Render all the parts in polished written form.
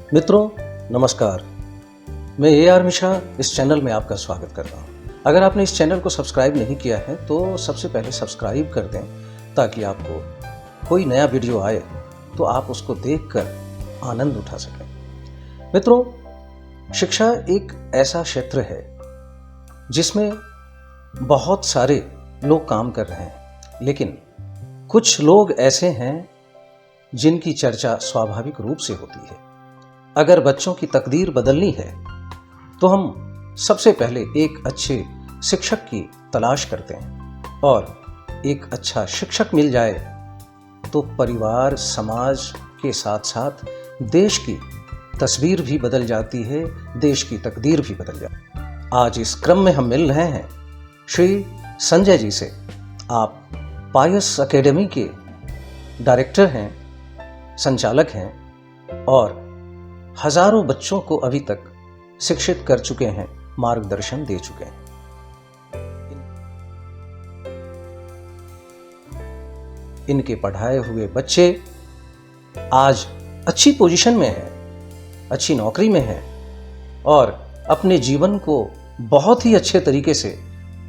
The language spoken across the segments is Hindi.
मित्रों नमस्कार, मैं AR मिश्रा इस चैनल में आपका स्वागत करता हूं। अगर आपने इस चैनल को सब्सक्राइब नहीं किया है तो सबसे पहले सब्सक्राइब कर दें ताकि आपको कोई नया वीडियो आए तो आप उसको देखकर आनंद उठा सकें। मित्रों, शिक्षा एक ऐसा क्षेत्र है जिसमें बहुत सारे लोग काम कर रहे हैं, लेकिन कुछ लोग ऐसे हैं जिनकी चर्चा स्वाभाविक रूप से होती है। अगर बच्चों की तकदीर बदलनी है तो हम सबसे पहले एक अच्छे शिक्षक की तलाश करते हैं, और एक अच्छा शिक्षक मिल जाए तो परिवार, समाज के साथ साथ देश की तस्वीर भी बदल जाती है, देश की तकदीर भी बदल जाती है। आज इस क्रम में हम मिल रहे हैं श्री संजय जी से। आप पायस एकेडमी के डायरेक्टर हैं, संचालक हैं और हजारों बच्चों को अभी तक शिक्षित कर चुके हैं, मार्गदर्शन दे चुके हैं। इनके पढ़ाए हुए बच्चे आज अच्छी पोजीशन में हैं, अच्छी नौकरी में हैं और अपने जीवन को बहुत ही अच्छे तरीके से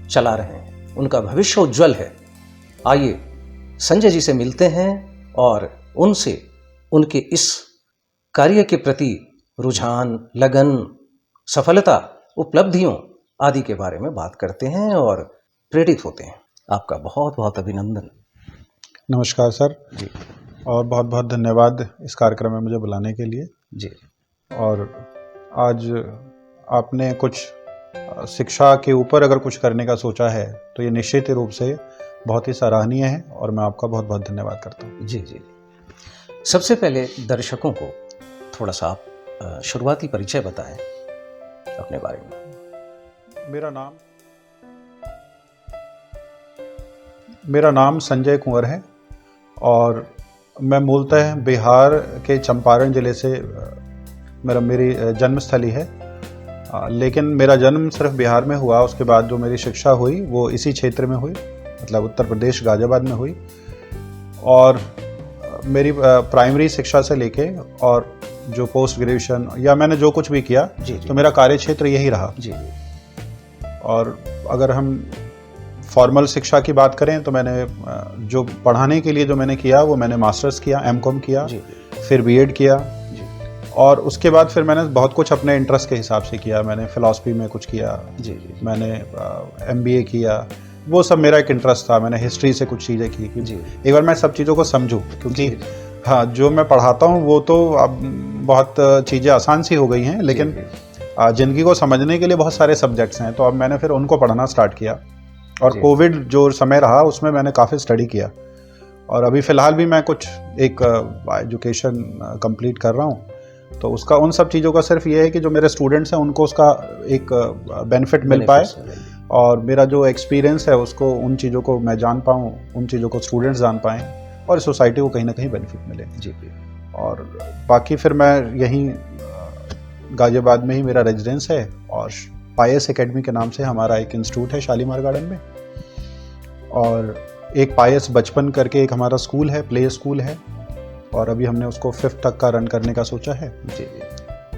चला रहे हैं। उनका भविष्य उज्जवल है। आइए संजय जी से मिलते हैं और उनसे उनके इस कार्य के प्रति रुझान, लगन, सफलता, उपलब्धियों आदि के बारे में बात करते हैं और प्रेरित होते हैं। आपका बहुत बहुत अभिनंदन। नमस्कार सर जी। और बहुत बहुत धन्यवाद इस कार्यक्रम में मुझे बुलाने के लिए जी। और आज आपने कुछ शिक्षा के ऊपर अगर कुछ करने का सोचा है तो ये निश्चित रूप से बहुत ही सराहनीय है और मैं आपका बहुत बहुत धन्यवाद करता हूँ। जी जी। सबसे पहले दर्शकों को थोड़ा सा आप शुरुआती परिचय बताएं अपने बारे में। मेरा नाम संजय कुंवर है और मैं मूलतः बिहार के चंपारण जिले से मेरी जन्मस्थली है, लेकिन मेरा जन्म सिर्फ बिहार में हुआ। उसके बाद जो मेरी शिक्षा हुई वो इसी क्षेत्र में हुई, मतलब उत्तर प्रदेश गाजियाबाद में हुई। और मेरी प्राइमरी शिक्षा से लेके और जो पोस्ट ग्रेजुएशन या मैंने जो कुछ भी किया तो मेरा कार्य क्षेत्र यही रहा। जी। और अगर हम फॉर्मल शिक्षा की बात करें तो मैंने जो पढ़ाने के लिए जो मैंने किया वो मैंने मास्टर्स किया, M.Com किया, फिर B.Ed किया और उसके बाद फिर मैंने बहुत कुछ अपने इंटरेस्ट के हिसाब से किया। मैंने फिलॉसफी में कुछ किया, मैंने MBA किया, वो सब मेरा एक इंटरेस्ट था। मैंने हिस्ट्री से कुछ चीज़ें की। एक बार मैं सब चीज़ों को समझूं, क्योंकि हाँ जो मैं पढ़ाता हूँ वो तो अब बहुत चीज़ें आसान सी हो गई हैं, लेकिन जिंदगी को समझने के लिए बहुत सारे सब्जेक्ट्स हैं। तो अब मैंने फिर उनको पढ़ना स्टार्ट किया और कोविड जो समय रहा उसमें मैंने काफ़ी स्टडी किया और अभी फ़िलहाल भी मैं कुछ एक एजुकेशन कंप्लीट कर रहा हूँ। तो उसका उन सब चीज़ों का सिर्फ ये है कि जो मेरे स्टूडेंट्स हैं उनको उसका एक बेनिफिट मिल पाए और मेरा जो एक्सपीरियंस है उसको, उन चीज़ों को मैं जान पाऊँ, उन चीज़ों को स्टूडेंट्स जान पाएँ और सोसाइटी को कहीं ना कहीं बेनिफिट मिले। जी। और बाकी फिर मैं यहीं गाजियाबाद में ही मेरा रेजिडेंस है और पायस एकेडमी के नाम से हमारा एक इंस्टीट्यूट है शालीमार गार्डन में, और एक पायस बचपन करके एक हमारा स्कूल है, प्ले स्कूल है, और अभी हमने उसको 5th तक का रन करने का सोचा है। जी।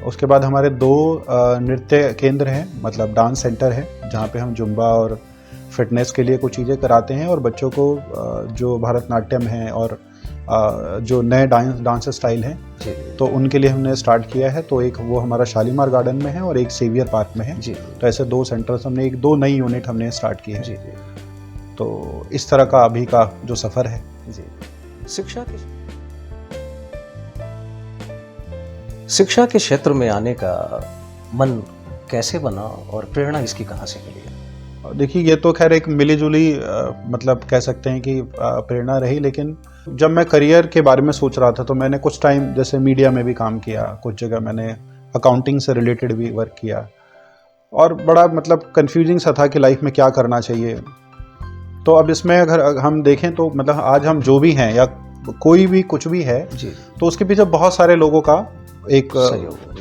उसके बाद हमारे 2 नृत्य केंद्र हैं, मतलब डांस सेंटर है, जहाँ पे हम जुम्बा और फिटनेस के लिए कुछ चीज़ें कराते हैं और बच्चों को जो भरतनाट्यम है और जो नए डांस स्टाइल हैं तो उनके लिए हमने स्टार्ट किया है। तो एक वो हमारा शालीमार गार्डन में है और एक सेवियर पार्क में है जी। तो ऐसे 2 सेंटर्स हमने, 2 नई यूनिट हमने स्टार्ट की है जी। तो इस तरह का अभी का जो सफ़र है जी। शिक्षा के क्षेत्र में आने का मन कैसे बना और प्रेरणा इसकी कहाँ से मिली? देखिए, ये तो खैर एक मिली-जुली मतलब कह सकते हैं कि प्रेरणा रही, लेकिन जब मैं करियर के बारे में सोच रहा था तो मैंने कुछ टाइम जैसे मीडिया में भी काम किया, कुछ जगह मैंने अकाउंटिंग से रिलेटेड भी वर्क किया और बड़ा मतलब कंफ्यूजिंग सा था कि लाइफ में क्या करना चाहिए। तो अब इसमें अगर हम देखें तो मतलब आज हम जो भी हैं या कोई भी कुछ भी है जी। तो उसके पीछे बहुत सारे लोगों का एक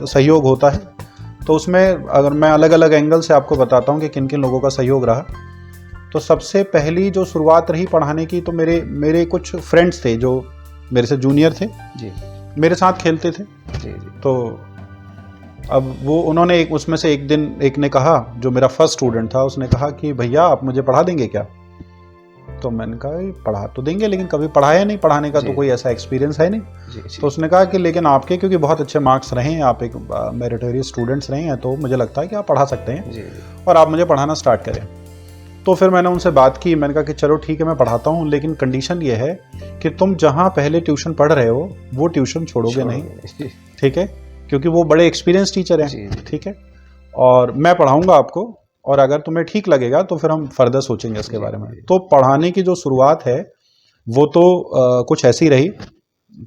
सहयोग होता है। तो उसमें अगर मैं अलग अलग एंगल से आपको बताता हूँ कि किन किन लोगों का सहयोग रहा, तो सबसे पहली जो शुरुआत रही पढ़ाने की, तो मेरे कुछ फ्रेंड्स थे जो मेरे से जूनियर थे जी। मेरे साथ खेलते थे जी। तो अब वो उन्होंने उसमें से एक दिन एक ने कहा, जो मेरा फर्स्ट स्टूडेंट था, उसने कहा कि भैया आप मुझे पढ़ा देंगे क्या? तो मैंने कहा पढ़ा तो देंगे, लेकिन कभी पढ़ाया नहीं, पढ़ाने का तो कोई ऐसा एक्सपीरियंस है नहीं जी। तो उसने कहा कि लेकिन आपके क्योंकि बहुत अच्छे मार्क्स रहे हैं, आप एक मेरिटोरियस स्टूडेंट्स रहे हैं, तो मुझे लगता है कि आप पढ़ा सकते हैं जी। और आप मुझे पढ़ाना स्टार्ट करें। तो फिर मैंने उनसे बात की, मैंने कहा कि चलो ठीक है मैं पढ़ाता हूँ, लेकिन कंडीशन ये है कि तुम जहाँ पहले ट्यूशन पढ़ रहे हो वो ट्यूशन छोड़ोगे नहीं, ठीक है, क्योंकि वो बड़े एक्सपीरियंस टीचर हैं, ठीक है, और मैं पढ़ाऊँगा आपको, और अगर तुम्हें ठीक लगेगा तो फिर हम फर्दर सोचेंगे इसके बारे में। तो पढ़ाने की जो शुरुआत है वो तो कुछ ऐसी रही।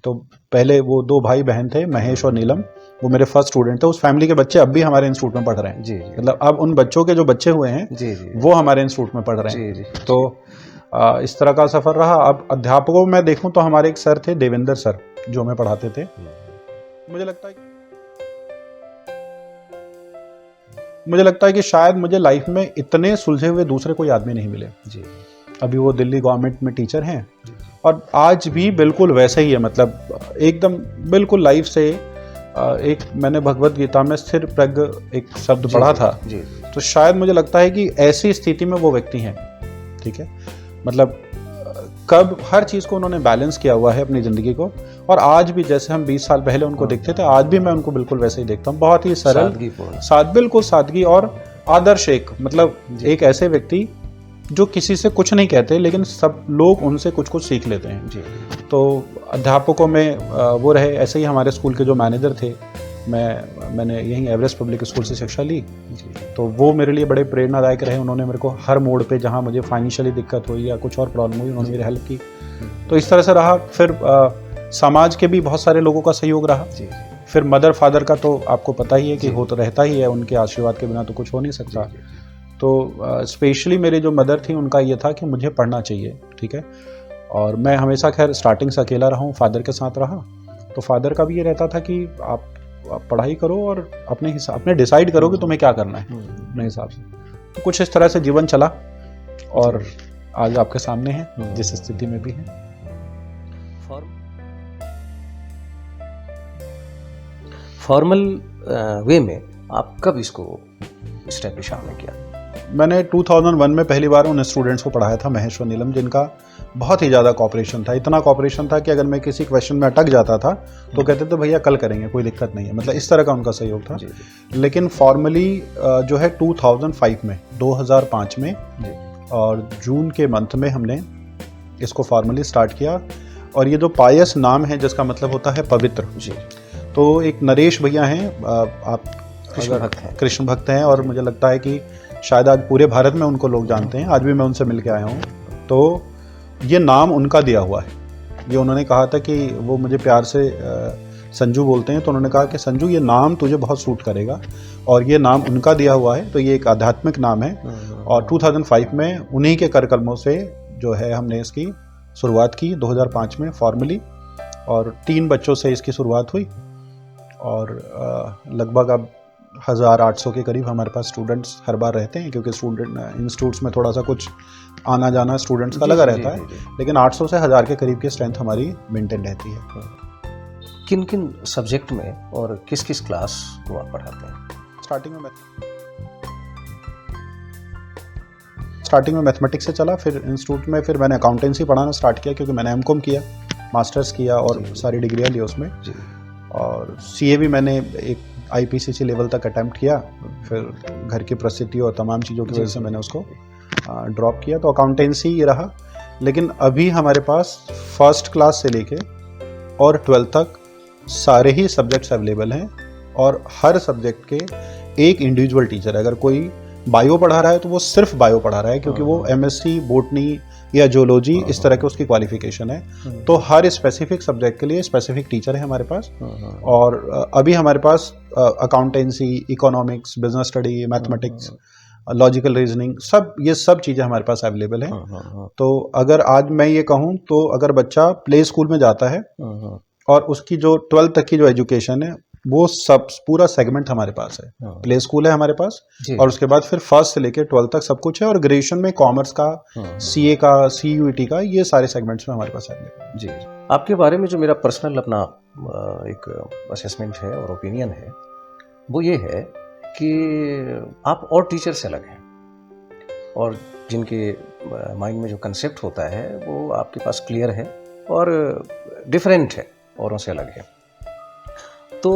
तो पहले वो 2 भाई बहन थे, महेश और नीलम, वो मेरे फर्स्ट स्टूडेंट थे। उस फैमिली के बच्चे अब भी हमारे इंस्टीट्यूट में पढ़ रहे हैं जी। मतलब अब उन बच्चों के जो बच्चे हुए हैं जी। वो हमारे इंस्टीट्यूट में पढ़ रहे हैं जी। तो इस तरह का सफ़र रहा। अब अध्यापकों में देखूं तो हमारे एक सर थे, देवेंद्र सर, जो हमें पढ़ाते थे। मुझे लगता है कि शायद मुझे लाइफ में इतने सुलझे हुए दूसरे कोई आदमी नहीं मिले जी। अभी वो दिल्ली गवर्नमेंट में टीचर हैं और आज भी बिल्कुल वैसे ही है, मतलब एकदम बिल्कुल लाइफ से एक मैंने भगवत गीता में स्थिर प्रज्ञ एक शब्द पढ़ा था जी। तो शायद मुझे लगता है कि ऐसी स्थिति में वो व्यक्ति हैं, ठीक है, मतलब कब हर चीज़ को उन्होंने बैलेंस किया हुआ है अपनी ज़िंदगी को। और आज भी जैसे हम 20 साल पहले उनको देखते थे, आज भी मैं उनको बिल्कुल वैसे ही देखता हूँ। बहुत ही सरल, बिल्कुल सादगी और आदर्श, एक मतलब एक ऐसे व्यक्ति जो किसी से कुछ नहीं कहते, लेकिन सब लोग उनसे कुछ कुछ सीख लेते हैं जी। तो अध्यापकों में वो रहे। ऐसे ही हमारे स्कूल के जो मैनेजर थे, मैंने यहीं एवरेस्ट पब्लिक स्कूल से शिक्षा ली जी। तो वो मेरे लिए बड़े प्रेरणादायक रहे। उन्होंने मेरे को हर मोड़ पे, जहाँ मुझे फाइनेंशियली दिक्कत हुई या कुछ और प्रॉब्लम हुई, उन्होंने मेरी हेल्प की। तो इस तरह से रहा। फिर समाज के भी बहुत सारे लोगों का सहयोग रहा जी। फिर मदर फादर का तो आपको पता ही है कि हो तो रहता ही है, उनके आशीर्वाद के बिना तो कुछ हो नहीं सकता। तो स्पेशली मेरे जो मदर थी, उनका ये था कि मुझे पढ़ना चाहिए, ठीक है, और मैं हमेशा खैर स्टार्टिंग से अकेला रहा हूँ, फादर के साथ रहा। तो फादर का भी ये रहता था कि आप पढ़ाई करो और अपने डिसाइड करो कि तुम्हें क्या करना है अपने हिसाब से। तो कुछ इस तरह से जीवन चला और आज आपके सामने है जिस स्थिति में भी है। फॉर्मल वे में आप कब इसको स्टेप पे शामिल किया? मैंने 2001 में पहली बार उन स्टूडेंट्स को पढ़ाया था, महेश और नीलम, जिनका बहुत ही ज़्यादा कॉपरेशन था। इतना कॉपरेशन था कि अगर मैं किसी क्वेश्चन में अटक जाता था तो कहते थे भैया कल करेंगे, कोई दिक्कत नहीं है, मतलब इस तरह का उनका सहयोग था जी। लेकिन फॉर्मली जो है 2005 में 2005 में जी। और जून के मंथ में हमने इसको फॉर्मली स्टार्ट किया। और ये जो पायस नाम है, जिसका मतलब होता है पवित्र जी। तो एक नरेश भैया हैं, आप कृष्ण भक्त हैं, और मुझे लगता है कि शायद आज पूरे भारत में उनको लोग जानते हैं। आज भी मैं उनसे मिल के आया हूँ। तो ये नाम उनका दिया हुआ है। ये उन्होंने कहा था कि वो मुझे प्यार से संजू बोलते हैं, तो उन्होंने कहा कि संजू ये नाम तुझे बहुत सूट करेगा, और ये नाम उनका दिया हुआ है। तो ये एक आध्यात्मिक नाम है। और 2005 में उन्हीं के कर कलमों से जो है हमने इसकी शुरुआत की 2005 में फॉर्मली, और 3 बच्चों से इसकी शुरुआत हुई। और लगभग अब 1800 के करीब हमारे पास स्टूडेंट्स हर बार रहते हैं, क्योंकि इंस्टीट्यूट्स में थोड़ा सा कुछ आना जाना स्टूडेंट्स का लगा रहता है, लेकिन 800 से 1000 के करीब की स्ट्रेंथ हमारी मेंटेन रहती है। किन किन सब्जेक्ट में और किस किस क्लास को आप पढ़ाते हैं? स्टार्टिंग में मैथमेटिक्स से चला, फिर इंस्टीट्यूट में फिर मैंने अकाउंटेंसी पढ़ाना स्टार्ट किया, क्योंकि मैंने एमकॉम किया। मास्टर्स किया और सारी डिग्रियाँ ली उसमें। और CA भी मैंने एक IPCC लेवल तक अटैम्प्ट किया, फिर घर की परिस्थिति और तमाम चीज़ों की वजह से मैंने उसको ड्रॉप किया। तो अकाउंटेंसी ये रहा, लेकिन अभी हमारे पास फर्स्ट क्लास से लेके और 12th तक सारे ही सब्जेक्ट्स अवेलेबल हैं, और हर सब्जेक्ट के एक इंडिविजुअल टीचर। अगर कोई बायो पढ़ा रहा है तो वो सिर्फ बायो पढ़ा रहा है, क्योंकि वो MSc बोटनी या जोलॉजी इस तरह के उसकी क्वालिफिकेशन है। तो हर स्पेसिफिक सब्जेक्ट के लिए स्पेसिफिक टीचर है हमारे पास। और अभी हमारे पास accountancy, economics, business study, mathematics, logical reasoning, ये सब चीज़ें हमारे पास अवेलेबल हैं। तो अगर आज मैं ये कहूँ तो अगर बच्चा प्ले स्कूल में जाता है और उसकी जो 12th तक की जो एजुकेशन है वो सब पूरा सेगमेंट हमारे पास है। प्ले स्कूल है हमारे पास, और उसके बाद फिर फर्स्ट से लेकर 12th तक सब कुछ है। और ग्रेजुएशन में कॉमर्स का, CA का, CUET का, ये सारे सेगमेंट्स में हमारे पास है। जी, आपके बारे में जो मेरा पर्सनल अपना एक असेसमेंट है और ओपिनियन है वो ये है कि आप और टीचर से अलग हैं, और जिनके माइंड में जो कंसेप्ट होता है वो आपके पास क्लियर है और डिफरेंट है, औरों से अलग है। तो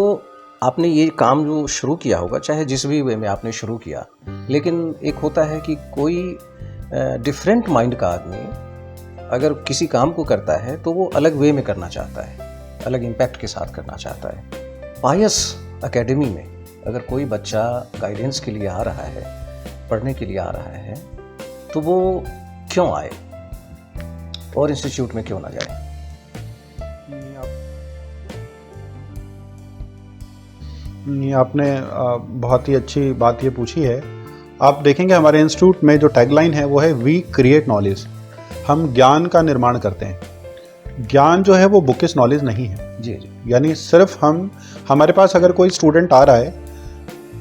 आपने ये काम जो शुरू किया होगा, चाहे जिस भी वे में आपने शुरू किया, लेकिन एक होता है कि कोई डिफरेंट माइंड का आदमी अगर किसी काम को करता है तो वो अलग वे में करना चाहता है, अलग इम्पैक्ट के साथ करना चाहता है। पायस एकेडमी में अगर कोई बच्चा गाइडेंस के लिए आ रहा है, पढ़ने के लिए आ रहा है, तो वो क्यों आए और इंस्टीट्यूट में क्यों ना जाए? आपने बहुत ही अच्छी बात ये पूछी है। आप देखेंगे हमारे इंस्टीट्यूट में जो टैगलाइन है वो है वी क्रिएट नॉलेज। हम ज्ञान का निर्माण करते हैं। ज्ञान जो है वो बुकिश नॉलेज नहीं है। जी। यानी सिर्फ हमारे पास अगर कोई स्टूडेंट आ रहा है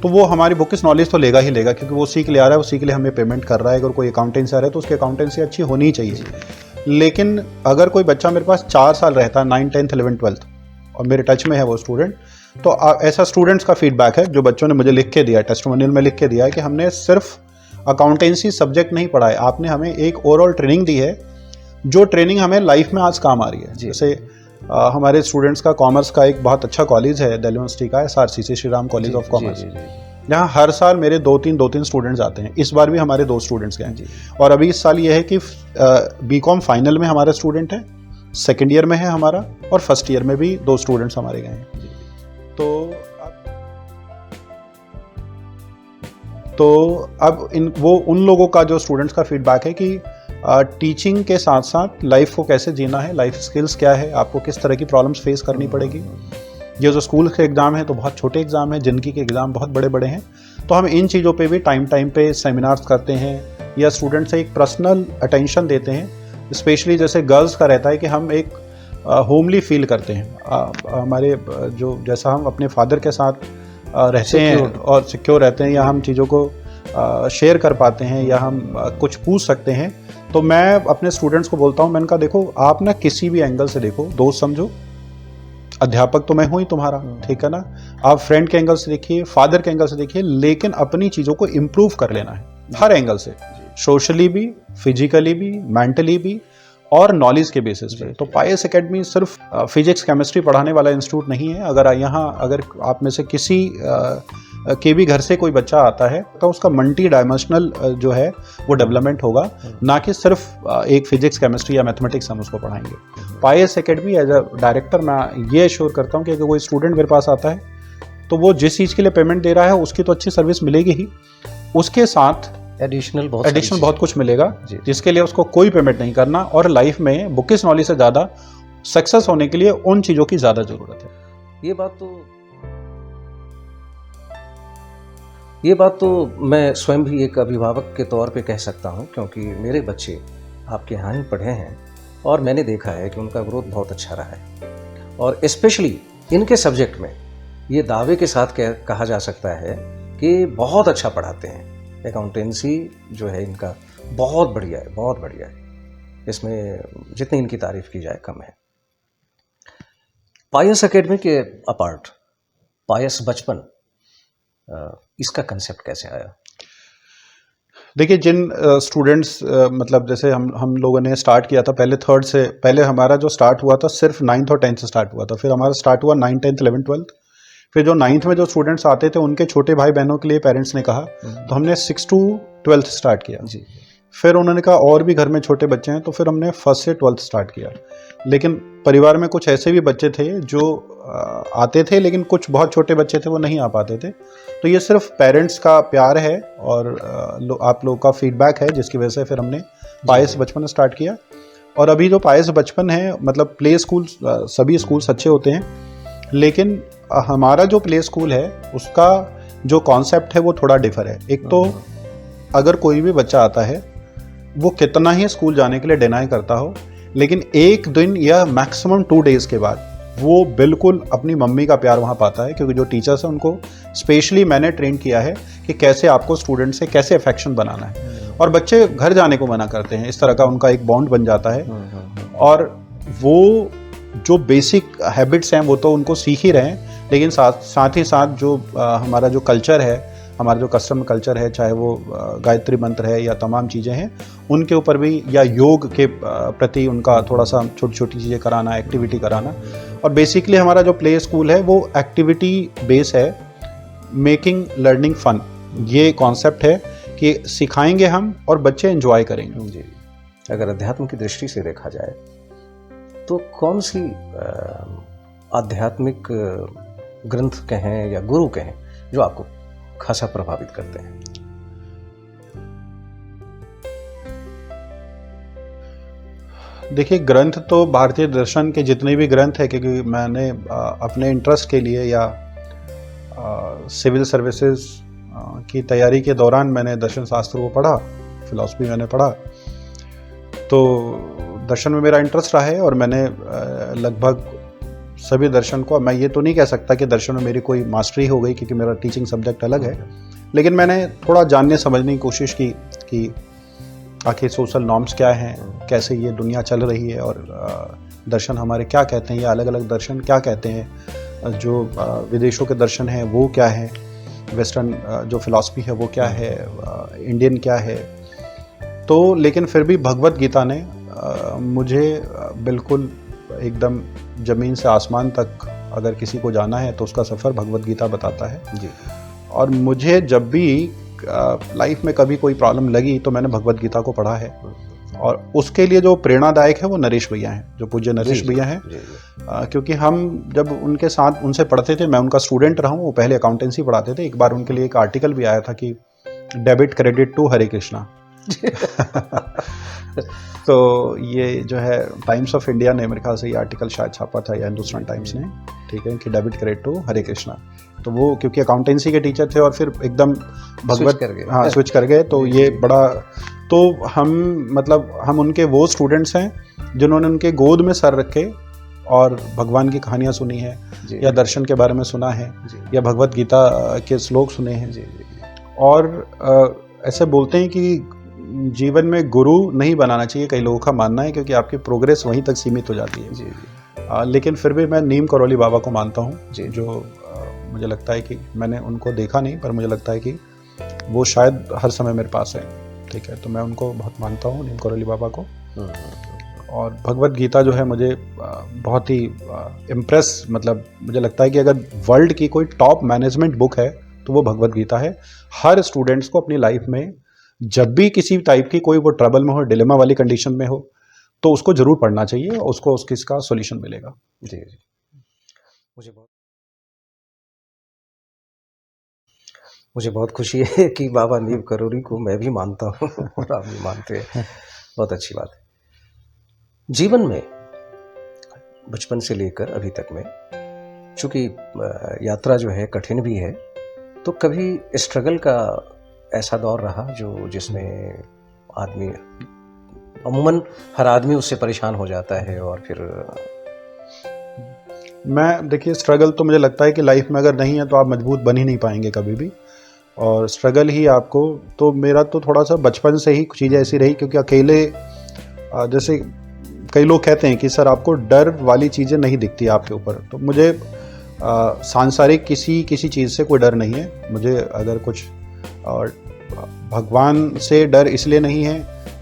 तो वो हमारी बुकिश नॉलेज तो लेगा ही लेगा, क्योंकि वो सीख ले आ रहा है, वो सीख ले हमें पेमेंट कर रहा है। अगर कोई अकाउंटेंसी आ रहा है तो उसकी अकाउंटेंसी अच्छी होनी ही चाहिए। लेकिन अगर कोई बच्चा मेरे पास 4 साल रहता है, 9, 10, 11, 12 और मेरे टच में है वो स्टूडेंट, तो ऐसा स्टूडेंट्स का फीडबैक है जो बच्चों ने मुझे लिख के दिया है, टेस्टिमोनियल में लिख के दिया है कि हमने सिर्फ अकाउंटेंसी सब्जेक्ट नहीं पढ़ा है, आपने हमें एक ओवरऑल ट्रेनिंग दी है, जो ट्रेनिंग हमें लाइफ में आज काम आ रही है। जैसे हमारे स्टूडेंट्स का कॉमर्स का एक बहुत अच्छा कॉलेज है दिल्ली यूनिवर्सिटी का, SRCC Shri Ram college of commerce, जहाँ हर साल मेरे 2-3 स्टूडेंट्स आते हैं। इस बार भी हमारे 2 स्टूडेंट्स गए, और अभी इस साल ये है कि BCom फाइनल में हमारा स्टूडेंट है, सेकेंड ईयर में है हमारा, और फर्स्ट ईयर में भी 2 स्टूडेंट्स हमारे गए हैं। तो अब उन लोगों का जो स्टूडेंट्स का फीडबैक है कि टीचिंग के साथ साथ लाइफ को कैसे जीना है, लाइफ स्किल्स क्या है, आपको किस तरह की प्रॉब्लम्स फेस करनी पड़ेगी। ये जो स्कूल के एग्ज़ाम है तो बहुत छोटे एग्ज़ाम हैं, जिनकी के एग्ज़ाम बहुत बड़े बड़े हैं। तो हम इन चीज़ों पे भी टाइम पे सेमिनार्स करते हैं, या स्टूडेंट से एक पर्सनल अटेंशन देते हैं। स्पेशली जैसे गर्ल्स का रहता है कि हम एक होमली फील करते हैं। हमारे जो जैसा हम अपने फादर के साथ रहते हैं और सिक्योर रहते हैं, या हम चीज़ों को शेयर कर पाते हैं, या हम कुछ पूछ सकते हैं। तो मैं अपने स्टूडेंट्स को बोलता हूँ, मैंने कहा देखो आप ना किसी भी एंगल से देखो, दोस्त समझो, अध्यापक तो मैं हूँ ही तुम्हारा, ठीक है ना, आप फ्रेंड के एंगल से देखिए, फादर के एंगल से देखिए, लेकिन अपनी चीज़ों को इम्प्रूव कर लेना है हर एंगल से, सोशली भी, फिजिकली भी, मेंटली भी, और नॉलेज के बेसिस पे। तो पायस एकेडमी सिर्फ फिजिक्स केमिस्ट्री पढ़ाने वाला इंस्टीट्यूट नहीं है। अगर आप में से किसी के भी घर से कोई बच्चा आता है तो उसका मल्टी डायमेंशनल जो है वो डेवलपमेंट होगा, ना कि सिर्फ एक फिजिक्स केमिस्ट्री या मैथमेटिक्स हम उसको पढ़ाएंगे। पायस एकेडमी एज अ डायरेक्टर मैं ये एश्योर करता हूँ कि अगर कोई स्टूडेंट मेरे पास आता है तो वो जिस चीज़ के लिए पेमेंट दे रहा है उसकी तो अच्छी सर्विस मिलेगी ही, उसके साथ एडिशनल बहुत कुछ मिलेगा जिसके लिए उसको कोई पेमेंट नहीं करना, और लाइफ में बुकिश नॉलेज से ज़्यादा सक्सेस होने के लिए उन चीज़ों की ज़्यादा ज़रूरत है। ये बात तो मैं स्वयं भी एक अभिभावक के तौर पे कह सकता हूँ, क्योंकि मेरे बच्चे आपके यहाँ ही पढ़े हैं और मैंने देखा है कि उनका ग्रोथ बहुत अच्छा रहा है, और स्पेशली इनके सब्जेक्ट में ये दावे के साथ कहा जा सकता है कि बहुत अच्छा पढ़ाते हैं। अकाउंटेंसी जो है इनका बहुत बढ़िया है, बहुत बढ़िया है, इसमें जितनी इनकी तारीफ की जाए कम है। पायस एकेडमी के अपार्ट पायस बचपन, इसका कंसेप्ट कैसे आया? देखिए जिन स्टूडेंट्स मतलब जैसे हम लोगों ने स्टार्ट किया था पहले थर्ड से, पहले हमारा जो स्टार्ट हुआ था सिर्फ 9th और 10th से स्टार्ट हुआ था, फिर हमारा स्टार्ट हुआ 9th 10th 11th 12th, फिर जो 9th में जो स्टूडेंट्स आते थे उनके छोटे भाई बहनों के लिए पेरेंट्स ने कहा तो हमने 6 to 12th स्टार्ट किया जी। फिर उन्होंने कहा और भी घर में छोटे बच्चे हैं, तो फिर हमने 1st से 12th स्टार्ट किया। लेकिन परिवार में कुछ ऐसे भी बच्चे थे जो आते थे, लेकिन कुछ बहुत छोटे बच्चे थे वो नहीं आ पाते थे। तो ये सिर्फ पेरेंट्स का प्यार है और आप लोगों का फीडबैक है, जिसकी वजह से फिर हमने पायस बचपन स्टार्ट किया। और अभी जो पायस बचपन है, मतलब प्ले स्कूल, सभी स्कूल्स अच्छे होते हैं, लेकिन हमारा जो प्ले स्कूल है उसका जो कॉन्सेप्ट है वो थोड़ा डिफर है। एक तो अगर कोई भी बच्चा आता है वो कितना ही स्कूल जाने के लिए डिनाई करता हो, लेकिन एक दिन या मैक्सिमम 2 days के बाद वो बिल्कुल अपनी मम्मी का प्यार वहाँ पाता है, क्योंकि जो टीचर्स हैं उनको स्पेशली मैंने ट्रेन किया है कि कैसे आपको स्टूडेंट से कैसे अफेक्शन बनाना है। और बच्चे घर जाने को मना करते हैं, इस तरह का उनका एक बॉन्ड बन जाता है। और वो जो बेसिक हैबिट्स हैं वो तो उनको सीख ही रहे हैं, लेकिन साथ ही साथ जो हमारा जो कल्चर है, हमारा जो कस्टम कल्चर है, चाहे वो गायत्री मंत्र है या तमाम चीज़ें हैं, उनके ऊपर भी, या योग के प्रति उनका थोड़ा सा छोटी छोटी चीज़ें कराना, एक्टिविटी कराना। और बेसिकली हमारा जो प्ले स्कूल है वो एक्टिविटी बेस है, मेकिंग लर्निंग फन, ये कॉन्सेप्ट है कि सिखाएंगे हम और बच्चे एंजॉय करेंगे जी। अगर अध्यात्म की दृष्टि से देखा जाए तो कौन सी आध्यात्मिक ग्रंथ कहें या गुरु कहें जो आपको खासा प्रभावित करते हैं? देखिए ग्रंथ तो भारतीय दर्शन के जितने भी ग्रंथ है, क्योंकि मैंने अपने इंटरेस्ट के लिए या सिविल सर्विसेज की तैयारी के दौरान मैंने दर्शन शास्त्र को पढ़ा, फिलॉसफी मैंने पढ़ा, तो दर्शन में मेरा इंटरेस्ट रहा है। और मैंने लगभग सभी दर्शन को, मैं ये तो नहीं कह सकता कि दर्शन में मेरी कोई मास्टरी हो गई, क्योंकि मेरा टीचिंग सब्जेक्ट अलग है, लेकिन मैंने थोड़ा जानने समझने की कोशिश की कि आखिर सोशल नॉर्म्स क्या हैं, कैसे ये दुनिया चल रही है, और दर्शन हमारे क्या कहते हैं, या अलग अलग दर्शन क्या कहते हैं, जो विदेशों के दर्शन हैं वो क्या है, वेस्टर्न जो फिलॉसफी है वो क्या है, इंडियन क्या है। तो लेकिन फिर भी भगवत गीता ने मुझे बिल्कुल एकदम ज़मीन से आसमान तक अगर किसी को जाना है तो उसका सफ़र भगवत गीता बताता है जी। और मुझे जब भी लाइफ में कभी कोई प्रॉब्लम लगी तो मैंने भगवत गीता को पढ़ा है, और उसके लिए जो प्रेरणादायक है वो नरेश भैया हैं, जो पूज्य नरेश भैया हैं। क्योंकि हम जब उनके साथ उनसे पढ़ते थे, मैं उनका स्टूडेंट रहा हूँ, वो पहले अकाउंटेंसी पढ़ाते थे। एक बार उनके लिए एक आर्टिकल भी आया था कि डेबिट क्रेडिट टू हरे कृष्णा तो ये जो है टाइम्स ऑफ इंडिया ने मेरे ख्याल से ये आर्टिकल शायद छापा था, या हिंदुस्तान टाइम्स ने, ठीक है, कि डेबिट क्रेडिट टू हरे कृष्णा। तो वो क्योंकि अकाउंटेंसी के टीचर थे और फिर एकदम भगवत स्विच कर गए, तो ये बड़ा, तो हम उनके वो स्टूडेंट्स हैं जिन्होंने उनके गोद में सर रखे और भगवान की कहानियाँ सुनी है, या दर्शन के बारे में सुना है, या भगवत गीता के श्लोक सुने हैं। और ऐसे बोलते हैं कि जीवन में गुरु नहीं बनाना चाहिए, कई लोगों का मानना है, क्योंकि आपकी प्रोग्रेस वहीं तक सीमित हो जाती है जी। लेकिन फिर भी मैं नीम करौली बाबा को मानता हूँ, जो मुझे लगता है कि मैंने उनको देखा नहीं, पर मुझे लगता है कि वो शायद हर समय मेरे पास है, ठीक है। तो मैं उनको बहुत मानता हूँ, नीम करौली बाबा को। और भगवत गीता जो है मुझे बहुत ही इम्प्रेस, मतलब मुझे लगता है कि अगर वर्ल्ड की कोई टॉप मैनेजमेंट बुक है तो वो भगवत गीता है। हर स्टूडेंट्स को अपनी लाइफ में जब भी किसी टाइप की कोई वो ट्रबल में हो, डिलेमा वाली कंडीशन में हो, तो उसको जरूर पढ़ना चाहिए, और उसको उसका सॉल्यूशन मिलेगा जी। मुझे बहुत खुशी है कि बाबा नीम करौली को मैं भी मानता हूँ और आप भी मानते हैं, बहुत अच्छी बात है। जीवन में बचपन से लेकर अभी तक में, चूंकि यात्रा जो है कठिन भी है, तो कभी स्ट्रगल का ऐसा दौर रहा जिसमें आदमी, अमूमन हर आदमी उससे परेशान हो जाता है, और फिर देखिए स्ट्रगल तो मुझे लगता है कि लाइफ में अगर नहीं है तो आप मजबूत बन ही नहीं पाएंगे कभी भी, और स्ट्रगल ही आपको, तो मेरा तो थोड़ा सा बचपन से ही कुछ चीज़ें ऐसी रही, क्योंकि अकेले, जैसे कई लोग कहते हैं कि सर आपको डर वाली चीज़ें नहीं दिखती आपके ऊपर, तो मुझे सांसारिक किसी चीज़ से कोई डर नहीं है। मुझे अगर कुछ भगवान से डर इसलिए नहीं है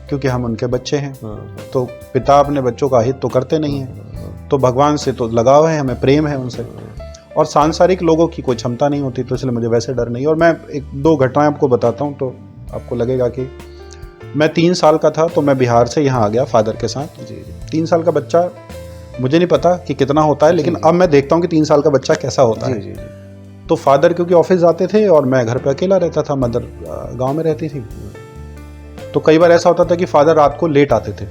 क्योंकि हम उनके बच्चे हैं, तो पिता अपने बच्चों का हित तो करते नहीं हैं, तो भगवान से तो लगाव है, हमें प्रेम है उनसे, और सांसारिक लोगों की कोई क्षमता नहीं होती, तो इसलिए मुझे वैसे डर नहीं। और मैं 1-2 घटनाएं आपको बताता हूँ तो आपको लगेगा कि मैं 3 साल का था तो मैं बिहार से यहाँ आ गया फादर के साथ। 3 साल का बच्चा, मुझे नहीं पता कि कितना होता है, लेकिन अब मैं देखता हूँ कि 3 साल का बच्चा कैसा होता है। तो फादर क्योंकि ऑफिस जाते थे और मैं घर पे अकेला रहता था, मदर गांव में रहती थी, तो कई बार ऐसा होता था कि फादर रात को लेट आते थे,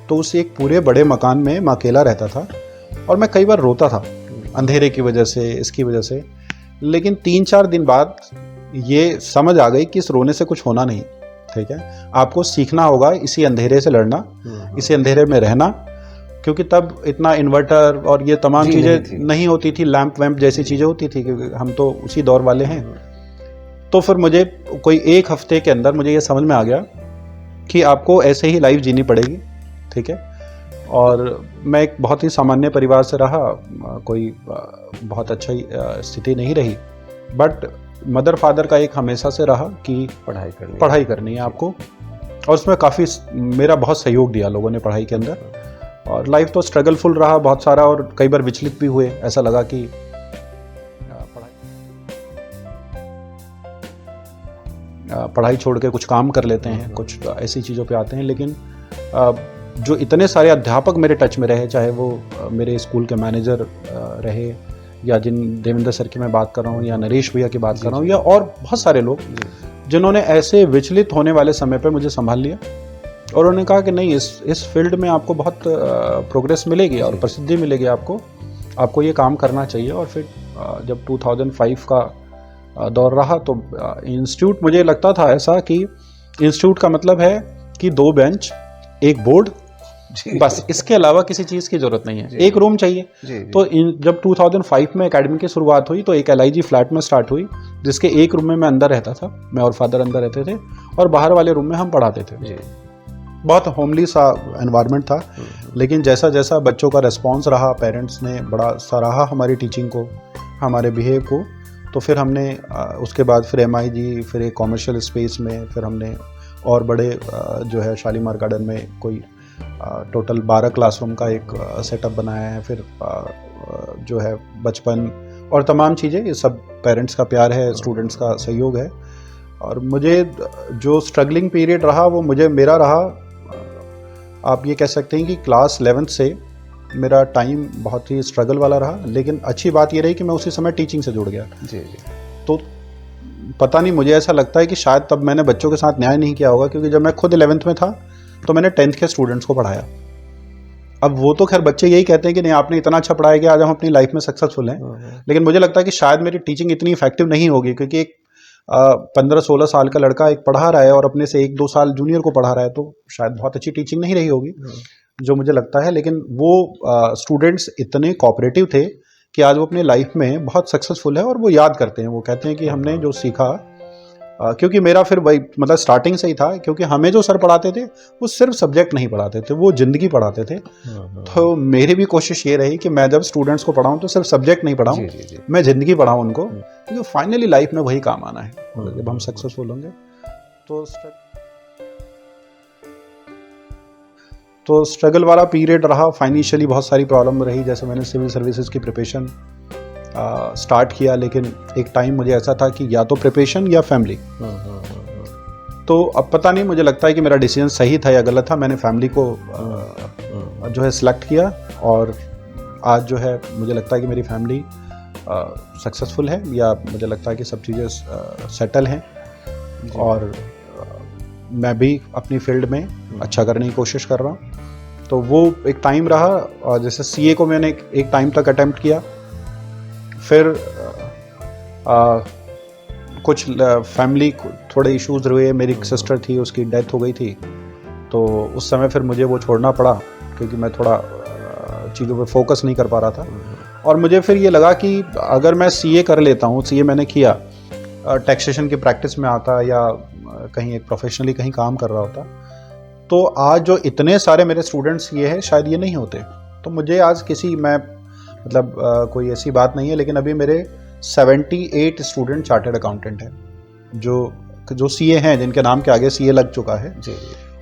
तो उस एक पूरे बड़े मकान में मैं अकेला रहता था और मैं कई बार रोता था अंधेरे की वजह से, इसकी वजह से। लेकिन 3-4 दिन बाद ये समझ आ गई कि इस रोने से कुछ होना नहीं, ठीक है, आपको सीखना होगा इसी अंधेरे से लड़ना, इसी अंधेरे में रहना, क्योंकि तब इतना इन्वर्टर और ये तमाम चीज़ें नहीं होती थी, लैंप वैम्प जैसी चीज़ें होती थी, क्योंकि हम तो उसी दौर वाले हैं। तो फिर मुझे कोई 1 हफ्ते के अंदर मुझे ये समझ में आ गया कि आपको ऐसे ही लाइफ जीनी पड़ेगी, ठीक है। और मैं एक बहुत ही सामान्य परिवार से रहा, कोई बहुत अच्छा स्थिति नहीं रही, बट मदर फादर का एक हमेशा से रहा कि पढ़ाई करनी है आपको, और उसमें काफ़ी मेरा बहुत सहयोग दिया लोगों ने पढ़ाई के अंदर। और लाइफ तो स्ट्रगलफुल रहा बहुत सारा, और कई बार विचलित भी हुए, ऐसा लगा कि पढ़ाई छोड़ के कुछ काम कर लेते हैं, कुछ ऐसी चीज़ों पे आते हैं। लेकिन जो इतने सारे अध्यापक मेरे टच में रहे, चाहे वो मेरे स्कूल के मैनेजर रहे, या जिन देवेंद्र सर की मैं बात कर रहा हूँ, या नरेश भैया की बात कर रहा हूँ, या और बहुत सारे लोग जिन्होंने ऐसे विचलित होने वाले समय पे मुझे संभाल लिया, और उन्होंने कहा कि नहीं, इस फील्ड में आपको बहुत प्रोग्रेस मिलेगी और प्रसिद्धि मिलेगी, आपको ये काम करना चाहिए। और फिर जब 2005 का दौर रहा तो इंस्टीट्यूट, मुझे लगता था ऐसा कि इंस्टीट्यूट का मतलब है कि 2 बेंच, 1 बोर्ड, बस, इसके अलावा किसी चीज़ की ज़रूरत नहीं है, एक रूम चाहिए। तो जब 2005 में एकेडमी की शुरुआत हुई तो एक LIG फ्लैट में स्टार्ट हुई, जिसके एक रूम में मैं अंदर रहता था, मैं और फादर अंदर रहते थे, और बाहर वाले रूम में हम पढ़ाते थे। बहुत होमली सा एनवायरनमेंट था। लेकिन जैसा जैसा बच्चों का रिस्पॉन्स रहा, पेरेंट्स ने बड़ा सराहा हमारी टीचिंग को, हमारे बिहेव को, तो फिर हमने उसके बाद फिर MIG, फिर एक कॉमर्शियल स्पेस में, फिर हमने और बड़े जो है शालीमार गार्डन में कोई टोटल 12 क्लासरूम का एक सेटअप बनाया है। फिर जो है बचपन और तमाम चीज़ें, ये सब पेरेंट्स का प्यार है, स्टूडेंट्स का सहयोग है। और मुझे जो स्ट्रगलिंग पीरियड रहा वो मेरा रहा, आप ये कह सकते हैं कि क्लास 11th से मेरा टाइम बहुत ही स्ट्रगल वाला रहा। लेकिन अच्छी बात ये रही कि मैं उसी समय टीचिंग से जुड़ गया। तो पता नहीं, मुझे ऐसा लगता है कि शायद तब मैंने बच्चों के साथ न्याय नहीं किया होगा, क्योंकि जब मैं खुद 11th में था तो मैंने 10th के स्टूडेंट्स को पढ़ाया। अब वो तो खैर बच्चे यही कहते हैं कि नहीं, आपने इतना अच्छा पढ़ाया कि आज हम अपनी लाइफ में सक्सेसफुल हैं। लेकिन मुझे लगता है कि शायद मेरी टीचिंग इतनी इफेक्टिव नहीं होगी, क्योंकि एक 15-16 साल का लड़का एक पढ़ा रहा है और अपने से 1-2 साल जूनियर को पढ़ा रहा है, तो शायद बहुत अच्छी टीचिंग नहीं रही होगी, जो मुझे लगता है। लेकिन वो स्टूडेंट्स इतने कोऑपरेटिव थे कि आज वो अपनी लाइफ में बहुत सक्सेसफुल है, और वो याद करते हैं, वो कहते हैं कि हमने जो सीखा, क्योंकि मेरा फिर वही मतलब स्टार्टिंग से ही था, क्योंकि हमें जो सर पढ़ाते थे वो सिर्फ सब्जेक्ट नहीं पढ़ाते थे, वो ज़िंदगी पढ़ाते थे। तो मेरी भी कोशिश ये रही कि मैं जब स्टूडेंट्स को पढ़ाऊँ तो सिर्फ सब्जेक्ट नहीं पढ़ाऊँ, मैं ज़िंदगी पढ़ाऊँ उनको, क्योंकि फाइनली लाइफ में वही काम आना है जब हम सक्सेसफुल होंगे। तो स्ट्रगल वाला पीरियड रहा। फाइनेंशियली बहुत सारी प्रॉब्लम रही, जैसे मैंने सिविल सर्विसेज की प्रिपरेशन स्टार्ट किया, लेकिन एक टाइम मुझे ऐसा था कि या तो प्रिपरेशन या फैमिली। तो अब पता नहीं, मुझे लगता है कि मेरा डिसीजन सही था या गलत था। मैंने फैमिली को जो है सिलेक्ट किया, और आज जो है मुझे लगता है कि मेरी फैमिली सक्सेसफुल है, या मुझे लगता है कि सब चीज़ें सेटल हैं, और मैं भी अपनी फील्ड में अच्छा करने की कोशिश कर रहा हूँ। तो वो एक टाइम रहा, और जैसे CA को मैंने एक टाइम तक अटेम्प्ट किया, फिर कुछ फैमिली थोड़े इश्यूज हुए, मेरी एक सिस्टर थी, उसकी डेथ हो गई थी, तो उस समय फिर मुझे वो छोड़ना पड़ा, क्योंकि मैं थोड़ा चीज़ों पे फोकस नहीं कर पा रहा था। और मुझे फिर ये लगा कि अगर मैं CA कर लेता हूँ, CA मैंने किया, टैक्सेशन की प्रैक्टिस में आता, या कहीं एक प्रोफेशनली कहीं काम कर रहा होता, तो आज जो इतने सारे मेरे स्टूडेंट्स ये है, शायद ये नहीं होते। तो मुझे आज मैं मतलब कोई ऐसी बात नहीं है, लेकिन अभी मेरे 78 स्टूडेंट चार्टर्ड अकाउंटेंट हैं, जो जो सीए हैं जिनके नाम के आगे सीए लग चुका है जी।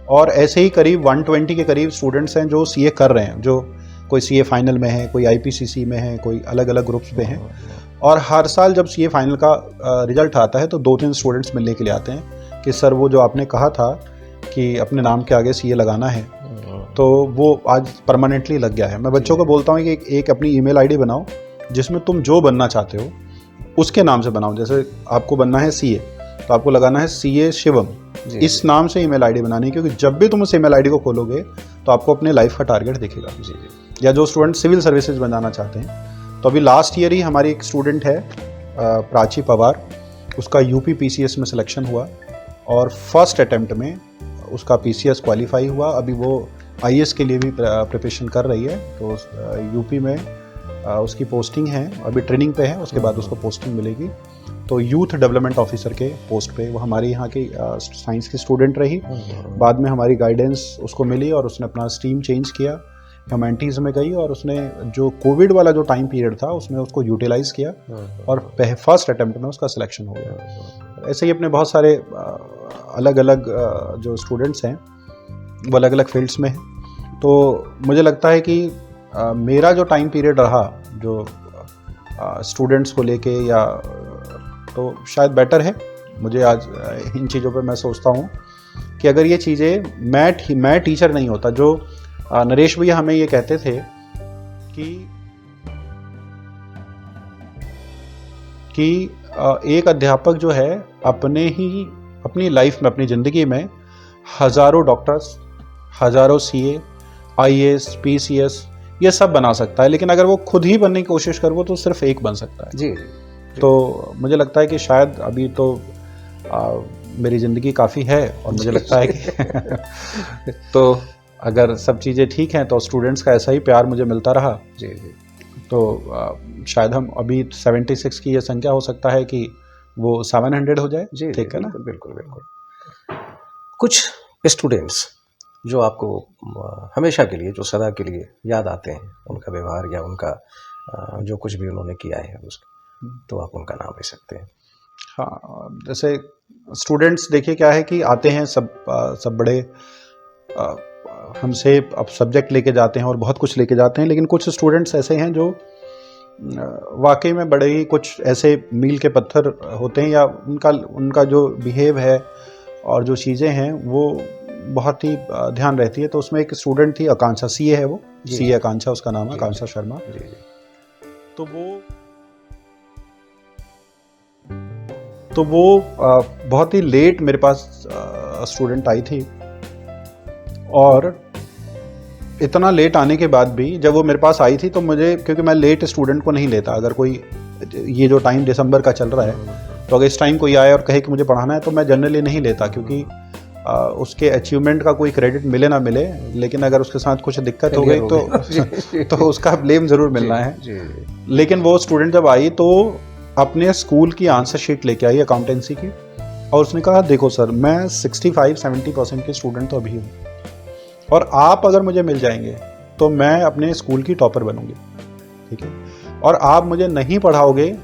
और ऐसे ही करीब 120 के करीब स्टूडेंट्स हैं जो सीए कर रहे हैं, जो कोई सीए फाइनल में है, कोई आईपीसीसी में है, कोई अलग अलग ग्रुप्स में है। और हर साल जब सीए फाइनल का रिजल्ट आता है तो 2-3 स्टूडेंट्स मिलने के लिए आते हैं कि सर वो जो आपने कहा था कि अपने नाम के आगे सीए लगाना है, तो वो आज परमानेंटली लग गया है। मैं बच्चों को बोलता हूँ कि एक अपनी ईमेल आईडी बनाओ जिसमें तुम जो बनना चाहते हो उसके नाम से बनाओ। जैसे आपको बनना है सीए तो आपको लगाना है सीए शिवम, इस नाम से ईमेल आईडी बनानी है, क्योंकि जब भी तुम उस ईमेल आईडी को खोलोगे तो आपको अपने लाइफ का टारगेट दिखेगा। या जो स्टूडेंट सिविल सर्विसेज बनाना चाहते हैं, तो अभी लास्ट ईयर ही हमारी एक स्टूडेंट है प्राची पवार, उसका यूपी पीसीएस में सिलेक्शन हुआ और फर्स्ट अटेम्प्ट में उसका पीसीएस क्वालिफाई हुआ। अभी वो आईएएस के लिए भी प्रिपरेशन कर रही है, तो यूपी में उसकी पोस्टिंग है, अभी ट्रेनिंग पे है, उसके बाद उसको पोस्टिंग मिलेगी। तो यूथ डेवलपमेंट ऑफिसर के पोस्ट पे वो हमारी यहाँ की साइंस की स्टूडेंट रही। बाद में हमारी गाइडेंस उसको मिली और उसने अपना स्ट्रीम चेंज किया, ह्यूमैनिटीज़ में गई और उसने जो कोविड वाला जो टाइम पीरियड था उसमें उसको यूटिलाइज़ किया और फर्स्ट अटेम्प्ट में उसका सिलेक्शन हो गया। ऐसे ही अपने बहुत सारे अलग अलग जो स्टूडेंट्स हैं वो अलग अलग फील्ड्स में हैं। तो मुझे लगता है कि मेरा जो टाइम पीरियड रहा जो स्टूडेंट्स को लेके या तो शायद बेटर है। मुझे आज इन चीज़ों पे मैं सोचता हूँ कि अगर ये चीज़ें मैं टीचर नहीं होता, जो नरेश भैया हमें ये कहते थे कि एक अध्यापक जो है अपनी लाइफ में, अपनी ज़िंदगी में हज़ारों डॉक्टर्स, हज़ारों सीए, आईएएस, पीसीएस ये सब बना सकता है, लेकिन अगर वो खुद ही बनने की कोशिश करे वो तो सिर्फ एक बन सकता है। जी। तो मुझे लगता है कि शायद अभी तो मेरी ज़िंदगी काफ़ी है और मुझे लगता है कि तो अगर सब चीज़ें ठीक हैं तो स्टूडेंट्स का ऐसा ही प्यार मुझे मिलता रहा जी जी, तो शायद हम अभी 76 की ये संख्या हो सकता है कि वो 700 हो जाए। जी ठीक है ना? बिल्कुल बिल्कुल। कुछ स्टूडेंट्स जो आपको हमेशा के लिए, जो सदा के लिए याद आते हैं, उनका व्यवहार या उनका जो कुछ भी उन्होंने किया है उसका, तो आप उनका नाम ले सकते हैं। हाँ, जैसे स्टूडेंट्स देखिए क्या है कि आते हैं सब बड़े हमसे अब सब्जेक्ट लेके जाते हैं और बहुत कुछ लेके जाते हैं, लेकिन कुछ स्टूडेंट्स ऐसे हैं जो वाकई में बड़े ही कुछ ऐसे मील के पत्थर होते हैं, या उनका जो बिहेव है और जो चीज़ें हैं वो बहुत ही ध्यान रहती है। तो उसमें एक स्टूडेंट थी, आकांक्षा, सीए है वो, सीए आकांक्षा उसका नाम है, आकांक्षा शर्मा। तो वो बहुत ही लेट मेरे पास स्टूडेंट आई थी और इतना लेट आने के बाद भी जब वो मेरे पास आई थी तो मुझे, क्योंकि मैं लेट स्टूडेंट को नहीं लेता, अगर कोई ये जो टाइम दिसंबर का चल रहा है तो अगर इस टाइम कोई आए और कहे कि मुझे पढ़ाना है तो मैं जनरली नहीं लेता, क्योंकि उसके अचीवमेंट का कोई क्रेडिट मिले ना मिले, लेकिन अगर उसके साथ कुछ दिक्कत हो गई तो उसका ब्लेम ज़रूर मिलना है। लेकिन वो स्टूडेंट जब आई तो अपने स्कूल की आंसर शीट लेके आई अकाउंटेंसी की, और उसने कहा देखो सर, मैं 65-70% के स्टूडेंट तो अभी हूँ और आप अगर मुझे मिल जाएंगे तो मैं अपने स्कूल की टॉपर बनूंगी, ठीक है, और आप मुझे नहीं पढ़ाओगे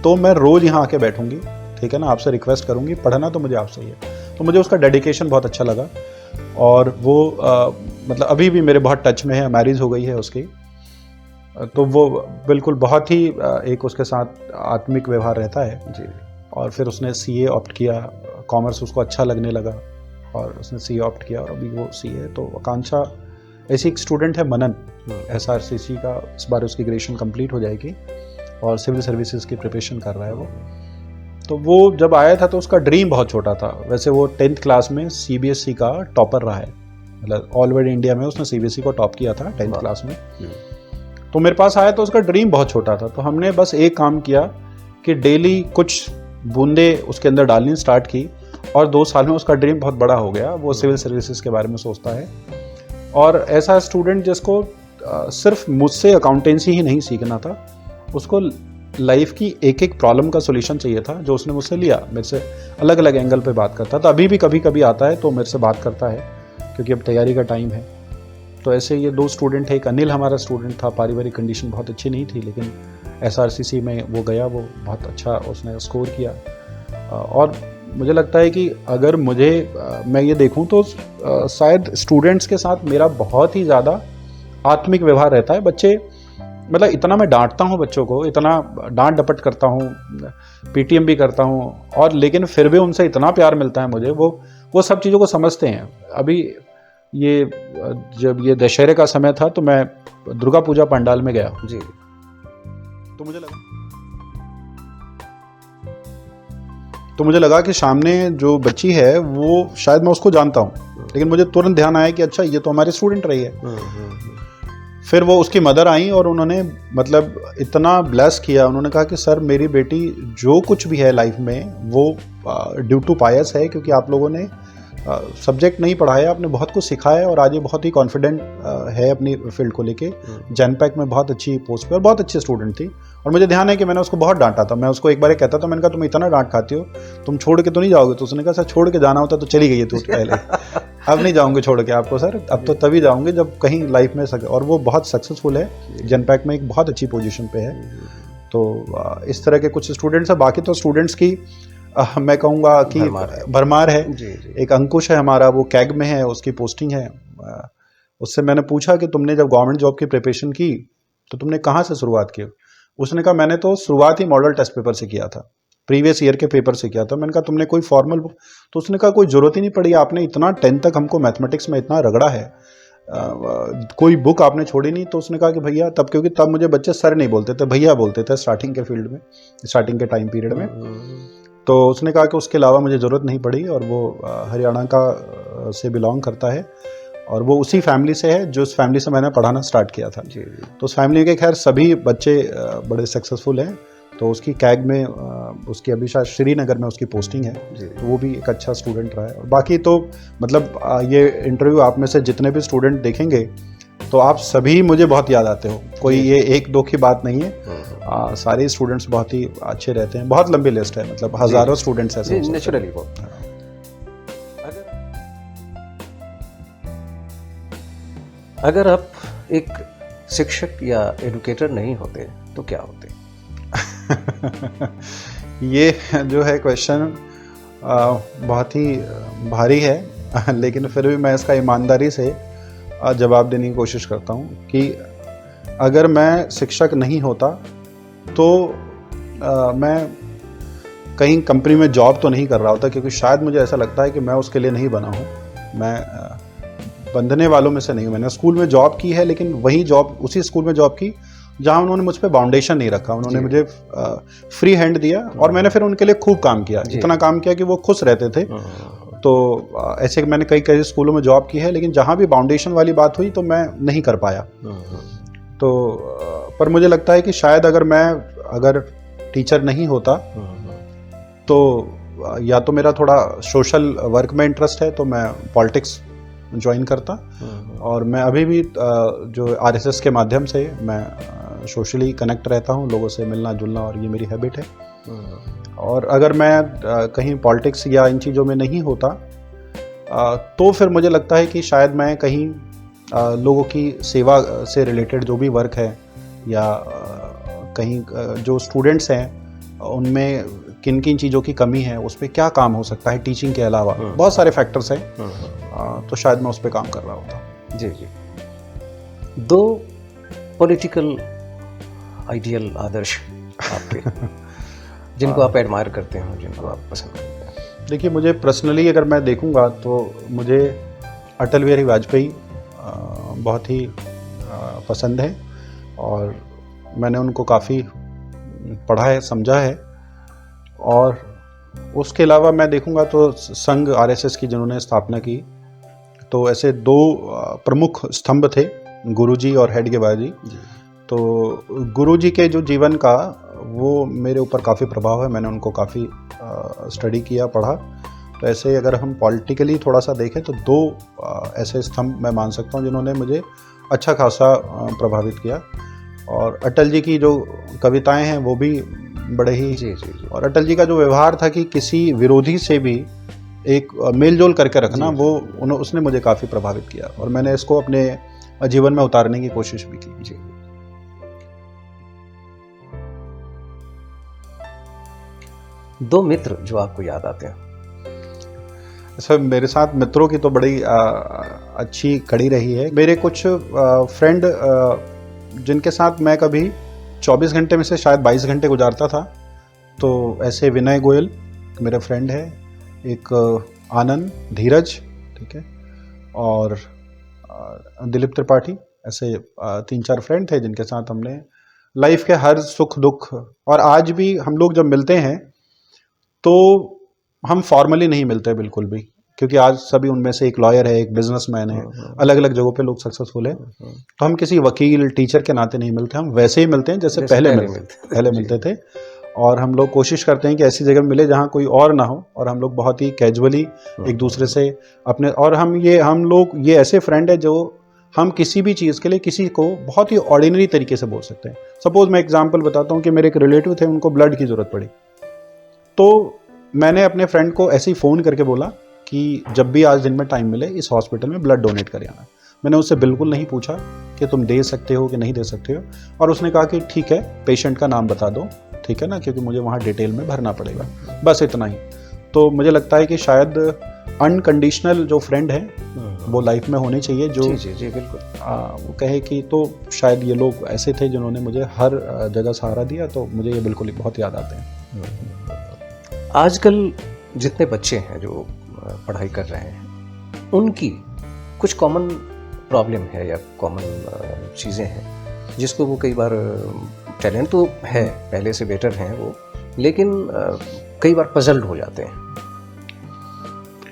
तो मैं रोज़ यहाँ आके बैठूंगी, ठीक है ना, आपसे रिक्वेस्ट करूंगी, पढ़ना तो मुझे आपसे ही है। तो मुझे उसका डेडिकेशन बहुत अच्छा लगा और वो मतलब अभी भी मेरे बहुत टच में है, मैरिज हो गई है उसकी। तो वो बिल्कुल बहुत ही एक उसके साथ आत्मिक व्यवहार रहता है जी। और फिर उसने सीए ऑप्ट किया, कॉमर्स उसको अच्छा लगने लगा और उसने सीए ऑप्ट किया और अभी वो सीए। तो आकांक्षा ऐसी एक स्टूडेंट है, मनन, एसआरसीसी का इस बार उसकी ग्रेजुएशन कंप्लीट हो जाएगी और सिविल सर्विसेज की प्रिपरेशन कर रहा है वो। तो वो जब आया था तो उसका ड्रीम बहुत छोटा था। वैसे वो 10th क्लास में सीबीएसई का टॉपर रहा है, मतलब ऑल ओवर इंडिया में उसने सीबीएसई को टॉप किया था 10th क्लास में। तो मेरे पास आया तो उसका ड्रीम बहुत छोटा था, तो हमने बस एक काम किया कि डेली कुछ बूंदे उसके अंदर डालनी स्टार्ट की और 2 साल में उसका ड्रीम बहुत बड़ा हो गया। वो सिविल सर्विसेज के बारे में सोचता है और ऐसा स्टूडेंट जिसको सिर्फ मुझसे अकाउंटेंसी ही नहीं सीखना था, उसको लाइफ की एक एक प्रॉब्लम का सॉल्यूशन चाहिए था, जो उसने मुझसे लिया। मेरे से अलग अलग एंगल पे बात करता था, अभी भी कभी कभी आता है तो मेरे से बात करता है क्योंकि अब तैयारी का टाइम है। तो ऐसे ये 2 स्टूडेंट है। एक अनिल हमारा स्टूडेंट था, पारिवारिक कंडीशन बहुत अच्छी नहीं थी, लेकिन एसआरसीसी में वो गया, वो बहुत अच्छा उसने स्कोर किया। और मुझे लगता है कि अगर मैं ये देखूं तो शायद स्टूडेंट्स के साथ मेरा बहुत ही ज़्यादा आत्मिक व्यवहार रहता है। बच्चे मतलब इतना मैं डांटता हूँ बच्चों को, इतना डांट डपट करता हूँ, पीटीएम भी करता हूँ, और लेकिन फिर भी उनसे इतना प्यार मिलता है मुझे। वो सब चीज़ों को समझते हैं। अभी ये जब ये दशहरे का समय था तो मैं दुर्गा पूजा पंडाल में गया जी, तो मुझे लगा कि सामने जो बच्ची है वो शायद मैं उसको जानता हूँ, लेकिन मुझे तुरंत ध्यान आया कि अच्छा ये तो हमारे स्टूडेंट रही है। फिर वो उसकी मदर आई और उन्होंने मतलब इतना ब्लेस किया। उन्होंने कहा कि सर मेरी बेटी जो कुछ भी है लाइफ में वो ड्यू टू पायस है, क्योंकि आप लोगों ने सब्जेक्ट नहीं पढ़ाया, आपने बहुत कुछ सिखाया और आज ये बहुत ही कॉन्फिडेंट है अपनी फील्ड को लेके। जनपैक में बहुत अच्छी पोस्ट पे और बहुत अच्छी स्टूडेंट थी। और मुझे ध्यान है कि मैंने उसको बहुत डांटा था। मैं उसको एक बार ये कहता था, मैंने कहा तुम इतना डांट खाती हो, तुम छोड़ के तो नहीं जाओगे? तो उसने कहा सर छोड़ के जाना होता तो चली गई है तू पहले। अब नहीं जाऊंगे छोड़ के आपको सर, अब तो तभी जाऊंगे जब कहीं लाइफ में और वो बहुत सक्सेसफुल है, जनपैक में एक बहुत अच्छी पोजीशन पे है। तो इस तरह के कुछ स्टूडेंट्स हैं। बाकी तो स्टूडेंट्स की मैं कहूँगा कि भरमार है। जी। एक अंकुश है हमारा, वो कैग में है, उसकी पोस्टिंग है। उससे मैंने पूछा कि तुमने जब गवर्नमेंट जॉब की प्रिपरेशन की तो तुमने कहाँ से शुरुआत की? उसने कहा मैंने तो शुरुआत ही मॉडल टेस्ट पेपर से किया था, प्रीवियस ईयर के पेपर से किया था। मैंने कहा तुमने कोई फॉर्मल बुक? तो उसने कहा कोई ज़रूरत ही नहीं पड़ी, आपने इतना 10 तक हमको मैथमेटिक्स में इतना रगड़ा है, कोई बुक आपने छोड़ी नहीं। तो उसने कहा कि भैया तब, क्योंकि तब मुझे बच्चे सर नहीं बोलते थे, भैया बोलते थे स्टार्टिंग के फील्ड में, स्टार्टिंग के टाइम पीरियड में। तो उसने कहा कि उसके अलावा मुझे ज़रूरत नहीं पड़ी। और वो हरियाणा का से बिलोंग करता है और वो उसी फैमिली से है जो उस फैमिली से मैंने पढ़ाना स्टार्ट किया था। जी। तो उस फैमिली के खैर सभी बच्चे बड़े सक्सेसफुल हैं। तो उसकी कैग में उसकी अभी शायद श्रीनगर में उसकी पोस्टिंग है। तो वो भी एक अच्छा स्टूडेंट रहा है। और बाकी तो मतलब ये इंटरव्यू आप में से जितने भी स्टूडेंट देखेंगे तो आप सभी मुझे बहुत याद आते हो, कोई ये एक दो की बात नहीं है। सारे स्टूडेंट्स बहुत ही अच्छे रहते हैं। बहुत लंबी लिस्ट है, मतलब हजारों स्टूडेंट्स ऐसे नेचुरली। अगर आप एक शिक्षक या एडुकेटर नहीं होते तो क्या होते? ये जो है क्वेश्चन बहुत ही भारी है, लेकिन फिर भी मैं इसका ईमानदारी से जवाब देने की कोशिश करता हूँ कि अगर मैं शिक्षक नहीं होता तो मैं कहीं कंपनी में जॉब तो नहीं कर रहा होता, क्योंकि शायद मुझे ऐसा लगता है कि मैं उसके लिए नहीं बना हूँ। मैं बंधने वालों में से नहीं हूँ। मैंने स्कूल में जॉब की है, लेकिन वही जॉब, उसी स्कूल में जॉब की जहाँ उन्होंने मुझ पर बाउंडेशन नहीं रखा। उन्होंने मुझे फ्री हैंड दिया और मैंने फिर उनके लिए खूब काम किया, इतना काम किया कि वो खुश रहते थे। तो ऐसे मैंने कई कई स्कूलों में जॉब की है, लेकिन जहाँ भी बाउंडेशन वाली बात हुई तो मैं नहीं कर पाया। तो पर मुझे लगता है कि शायद अगर टीचर नहीं होता तो या तो मेरा थोड़ा सोशल वर्क में इंटरेस्ट है तो मैं पॉलिटिक्स ज्वाइन करता, और मैं अभी भी जो आरएसएस के माध्यम से मैं सोशली कनेक्ट रहता हूँ, लोगों से मिलना जुलना, और ये मेरी हैबिट है। और अगर मैं कहीं पॉलिटिक्स या इन चीज़ों में नहीं होता तो फिर मुझे लगता है कि शायद मैं कहीं लोगों की सेवा से रिलेटेड जो भी वर्क है, या कहीं जो स्टूडेंट्स हैं उनमें किन किन चीज़ों की कमी है, उस पर क्या काम हो सकता है टीचिंग के अलावा, बहुत सारे फैक्टर्स हैं। तो शायद मैं उस पर काम कर रहा होता। जी जी। दो पॉलिटिकल आइडियल आदर्श आपके जिनको आप एडमायर करते हो, जिनको आप पसंद करते हैं? देखिए, मुझे पर्सनली अगर मैं देखूंगा तो मुझे अटल बिहारी वाजपेयी बहुत ही पसंद है, और मैंने उनको काफ़ी पढ़ा है, समझा है। और उसके अलावा मैं देखूंगा तो संघ आरएसएस की जिन्होंने स्थापना की, तो ऐसे दो प्रमुख स्तंभ थे, गुरुजी और हेडगेवार जी। तो गुरुजी के जो जीवन का वो मेरे ऊपर काफ़ी प्रभाव है, मैंने उनको काफ़ी स्टडी किया, पढ़ा। तो ऐसे अगर हम पॉलिटिकली थोड़ा सा देखें तो दो ऐसे स्तंभ मैं मान सकता हूँ जिन्होंने मुझे अच्छा खासा प्रभावित किया। और अटल जी की जो कविताएं हैं वो भी बड़े ही जी। और अटल जी का जो व्यवहार था कि किसी विरोधी से भी एक मेल जोल करके रखना, वो उसने मुझे काफ़ी प्रभावित किया, और मैंने इसको अपने जीवन में उतारने की कोशिश भी की। जी। दो मित्र जो आपको याद आते हैं? सर मेरे साथ मित्रों की तो बड़ी अच्छी कड़ी रही है। मेरे कुछ फ्रेंड जिनके साथ मैं कभी 24 घंटे में से शायद 22 घंटे गुजारता था, तो ऐसे विनय गोयल मेरा फ्रेंड है, एक आनंद, धीरज, ठीक है, और दिलीप त्रिपाठी, ऐसे 3-4 फ्रेंड थे जिनके साथ हमने लाइफ के हर सुख दुख, और आज भी हम लोग जब मिलते हैं तो हम फॉर्मली नहीं मिलते बिल्कुल भी, क्योंकि आज सभी उनमें से एक लॉयर है, एक बिजनेसमैन है, अलग अलग जगहों पे लोग सक्सेसफुल है। तो हम किसी वकील टीचर के नाते नहीं मिलते, हम वैसे ही मिलते हैं जैसे पहले मिलते थे। और हम लोग कोशिश करते हैं कि ऐसी जगह मिले जहाँ कोई और ना हो, और हम लोग बहुत ही कैजुअली एक दूसरे से अपने, और हम लोग ये ऐसे फ्रेंड है जो हम किसी भी चीज़ के लिए किसी को बहुत ही ऑर्डिनरी तरीके से बोल सकते हैं। सपोज मैं एग्जांपल बताता हूँ कि मेरे एक रिलेटिव थे, उनको ब्लड की ज़रूरत पड़ी, तो मैंने अपने फ्रेंड को ऐसे ही फ़ोन करके बोला कि जब भी आज दिन में टाइम मिले इस हॉस्पिटल में ब्लड डोनेट कर आना। मैंने उससे बिल्कुल नहीं पूछा कि तुम दे सकते हो कि नहीं दे सकते हो, और उसने कहा कि ठीक है, पेशेंट का नाम बता दो, ठीक है ना, क्योंकि मुझे वहाँ डिटेल में भरना पड़ेगा, बस इतना ही। तो मुझे लगता है कि शायद अनकंडीशनल जो फ्रेंड है वो लाइफ में होने चाहिए, जो जी बिल्कुल वो कहे कि, तो शायद ये लोग ऐसे थे जिन्होंने मुझे हर जगह सहारा दिया, तो मुझे ये बिल्कुल बहुत याद आते हैं। आजकल जितने बच्चे हैं जो पढ़ाई कर रहे हैं, उनकी कुछ कॉमन प्रॉब्लम है या कॉमन चीज़ें हैं जिसको वो कई बार, टैलेंट तो है, पहले से बेटर हैं वो, लेकिन कई बार पजल्ड हो जाते हैं।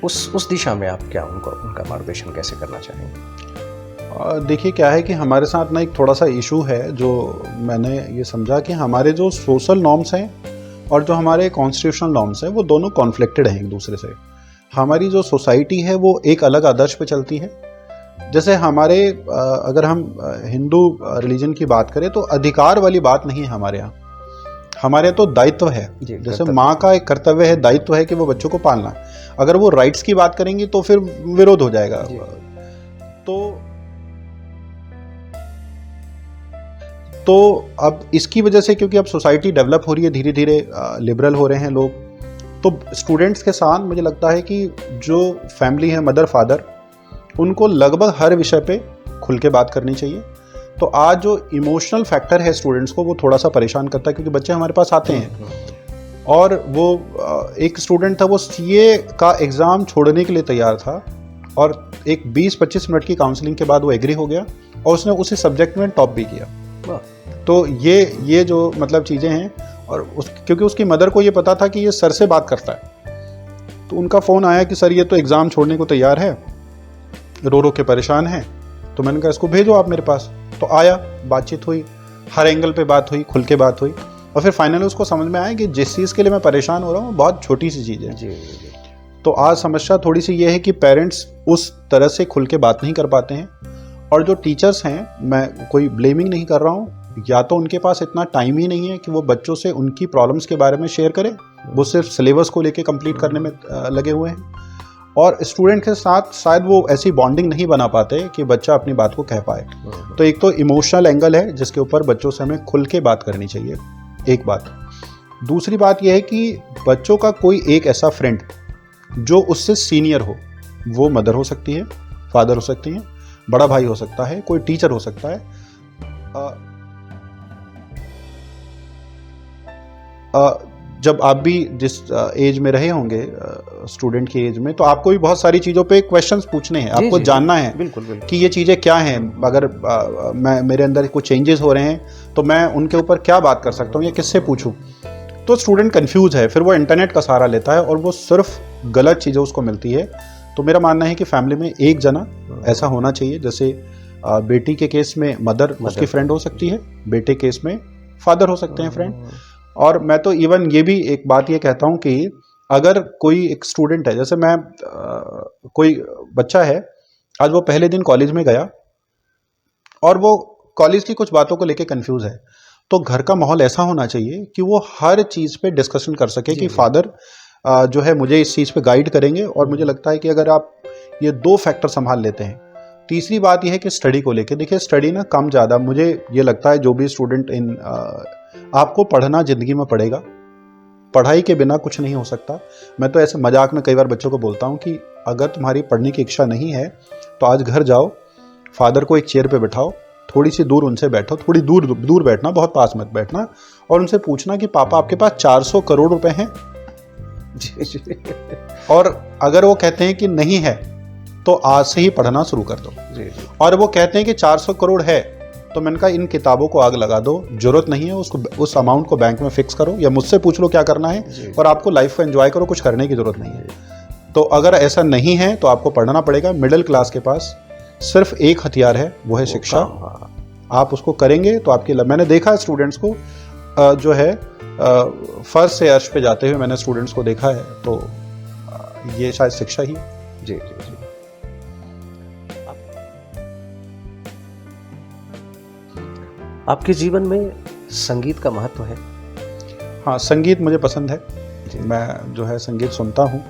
उस दिशा में आप क्या उनका मार्गदर्शन कैसे करना चाहेंगे? देखिए क्या है कि हमारे साथ ना एक थोड़ा सा इशू है, जो मैंने ये समझा कि हमारे जो सोशल नॉर्म्स हैं और जो हमारे कॉन्स्टिट्यूशनल नॉर्म्स हैं वो दोनों कॉन्फ्लिक्टेड हैं एक दूसरे से। हमारी जो सोसाइटी है वो एक अलग आदर्श पे चलती है। जैसे हमारे अगर हम हिंदू रिलीजन की बात करें तो अधिकार वाली बात नहीं है हमारे यहाँ, हमारे तो दायित्व है। जैसे माँ का एक कर्तव्य है, दायित्व है कि वो बच्चों को पालना। अगर वो राइट्स की बात करेंगी तो फिर विरोध हो जाएगा। तो अब इसकी वजह से, क्योंकि अब सोसाइटी डेवलप हो रही है, धीरे धीरे लिबरल हो रहे हैं लोग, तो स्टूडेंट्स के साथ मुझे लगता है कि जो फैमिली है, मदर फादर, उनको लगभग हर विषय पे खुल के बात करनी चाहिए। तो आज जो इमोशनल फैक्टर है स्टूडेंट्स को, वो थोड़ा सा परेशान करता है, क्योंकि बच्चे हमारे पास आते हैं और वो एक स्टूडेंट था, वो सीए का एग्ज़ाम छोड़ने के लिए तैयार था, और एक 20-25 मिनट की काउंसलिंग के बाद वो एग्री हो गया और उसने उसी सब्जेक्ट में टॉप भी किया। तो ये जो मतलब चीज़ें हैं, और क्योंकि उसकी मदर को ये पता था कि ये सर से बात करता है, तो उनका फ़ोन आया कि सर ये तो एग्ज़ाम छोड़ने को तैयार है, रो रो के परेशान है। तो मैंने कहा इसको भेजो आप मेरे पास। तो आया, बातचीत हुई, हर एंगल पे बात हुई, खुल के बात हुई, और फिर फाइनली उसको समझ में आया कि जिस चीज़ के लिए मैं परेशान हो रहा हूँ बहुत छोटी सी चीज़ है। जी। तो आज समस्या थोड़ी सी ये है कि पेरेंट्स उस तरह से खुल के बात नहीं कर पाते हैं, और जो टीचर्स हैं, मैं कोई ब्लेमिंग नहीं कर रहा हूँ, या तो उनके पास इतना टाइम ही नहीं है कि वो बच्चों से उनकी प्रॉब्लम्स के बारे में शेयर करें, वो सिर्फ सिलेबस को लेके कंप्लीट करने में लगे हुए हैं, और स्टूडेंट के साथ शायद वो ऐसी बॉन्डिंग नहीं बना पाते कि बच्चा अपनी बात को कह पाए। तो एक तो इमोशनल एंगल है जिसके ऊपर बच्चों से हमें खुल के बात करनी चाहिए, एक बात। दूसरी बात यह है कि बच्चों का कोई एक ऐसा फ्रेंड जो उससे सीनियर हो, वो मदर हो सकती है, फादर हो सकती हैं, बड़ा भाई हो सकता है, कोई टीचर हो सकता है। जब आप भी जिस एज में रहे होंगे, स्टूडेंट की एज में, तो आपको भी बहुत सारी चीज़ों पे क्वेश्चंस पूछने हैं, आपको जानना है बिल्कुल कि ये चीज़ें क्या हैं। अगर मेरे अंदर कुछ चेंजेस हो रहे हैं तो मैं उनके ऊपर क्या बात कर सकता हूँ या किससे पूछूं। तो स्टूडेंट कंफ्यूज है, फिर वो इंटरनेट का सहारा लेता है और वो सिर्फ गलत चीज़ें उसको मिलती है। तो मेरा मानना है कि फैमिली में एक जना ऐसा होना चाहिए, जैसे बेटी के केस में मदर उसकी फ्रेंड हो सकती है, बेटे केस में फादर हो सकते हैं फ्रेंड। और मैं तो इवन ये भी एक बात ये कहता हूँ कि अगर कोई एक स्टूडेंट है, जैसे मैं कोई बच्चा है, आज वो पहले दिन कॉलेज में गया और वो कॉलेज की कुछ बातों को लेके कंफ्यूज है, तो घर का माहौल ऐसा होना चाहिए कि वो हर चीज़ पे डिस्कशन कर सके कि फादर जो है मुझे इस चीज़ पे गाइड करेंगे। और मुझे लगता है कि अगर आप ये 2 फैक्टर संभाल लेते हैं। तीसरी बात यह है कि स्टडी को लेके, देखिए स्टडी ना कम ज़्यादा, मुझे ये लगता है जो भी स्टूडेंट आपको पढ़ना ज़िंदगी में पड़ेगा, पढ़ाई के बिना कुछ नहीं हो सकता। मैं तो ऐसे मजाक में कई बार बच्चों को बोलता हूँ कि अगर तुम्हारी पढ़ने की इच्छा नहीं है तो आज घर जाओ, फादर को एक चेयर पे बैठाओ, थोड़ी सी दूर उनसे बैठो, थोड़ी दूर दूर बैठना, बहुत पास मत बैठना, और उनसे पूछना कि पापा आपके पास 400 करोड़ रुपए हैं? और अगर वो कहते हैं कि नहीं है तो आज से ही पढ़ना शुरू कर दो। और वो कहते हैं कि 400 करोड़ है तो मैंने कहा इन किताबों को आग लगा दो, जरूरत नहीं है उसको, उस अमाउंट को बैंक में फिक्स करो या मुझसे पूछ लो क्या करना है, और आपको लाइफ को एंजॉय करो, कुछ करने की जरूरत नहीं है। तो अगर ऐसा नहीं है तो आपको पढ़ना पड़ेगा। मिडिल क्लास के पास सिर्फ एक हथियार है, वो है शिक्षा। आप उसको करेंगे तो आपकी मैंने देखा स्टूडेंट्स को जो है फर्स्ट से अर्श पे जाते हुए मैंने स्टूडेंट्स को देखा है, तो ये शायद शिक्षा ही। जी जी जी। आपके जीवन में संगीत का महत्व है? हाँ, संगीत मुझे पसंद है। मैं जो है संगीत सुनता हूँ।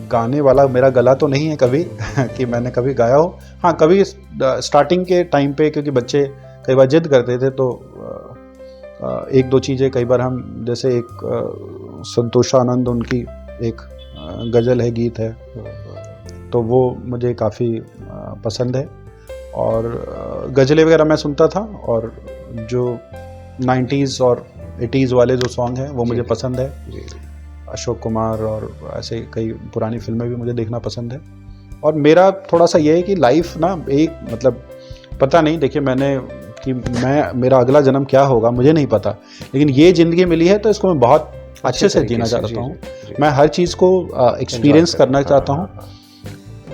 गाने वाला मेरा गला तो नहीं है कभी कि मैंने कभी गाया हो। हाँ, कभी स्टार्टिंग के टाइम पे, क्योंकि बच्चे कई बार जिद करते थे तो एक दो चीज़ें कई बार हम, जैसे एक संतोषानंद उनकी एक गज़ल है, गीत है, तो वो मुझे काफ़ी पसंद है। और गज़लें वगैरह मैं सुनता था, और जो 90s और 80s वाले जो सॉन्ग हैं वो मुझे पसंद है। अशोक कुमार और ऐसे कई पुरानी फिल्में भी मुझे देखना पसंद है। और मेरा थोड़ा सा ये है कि लाइफ ना एक मतलब पता नहीं, देखिए मेरा अगला जन्म क्या होगा मुझे नहीं पता, लेकिन ये ज़िंदगी मिली है तो इसको मैं बहुत अच्छे से जीना चाहता हूँ। मैं हर चीज़ को एक्सपीरियंस करना चाहता हूँ।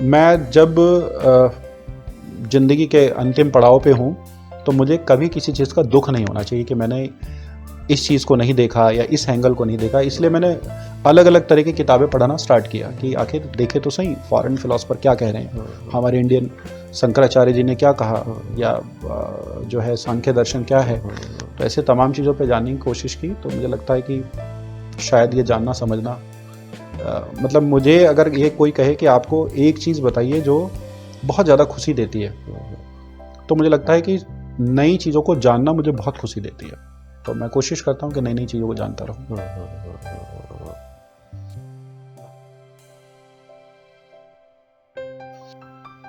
मैं जब ज़िंदगी के अंतिम पड़ाव पे हूँ तो मुझे कभी किसी चीज़ का दुख नहीं होना चाहिए कि मैंने इस चीज़ को नहीं देखा या इस एंगल को नहीं देखा। इसलिए मैंने अलग अलग तरह की किताबें पढ़ना स्टार्ट किया कि आखिर देखे तो सही फॉरेन फिलोसफर क्या कह रहे हैं, हमारे इंडियन शंकराचार्य जी ने क्या कहा, या जो है सांख्य दर्शन क्या है। तो ऐसे तमाम चीज़ों पे जानने की कोशिश की। तो मुझे लगता है कि शायद ये जानना समझना, मतलब मुझे अगर ये कोई कहे कि आपको एक चीज़ बताइए जो बहुत ज़्यादा खुशी देती है, तो मुझे लगता है कि नई चीज़ों को जानना मुझे बहुत खुशी देती है। तो मैं कोशिश करता हूँ कि नई नई चीज़ों को जानता रहूँ।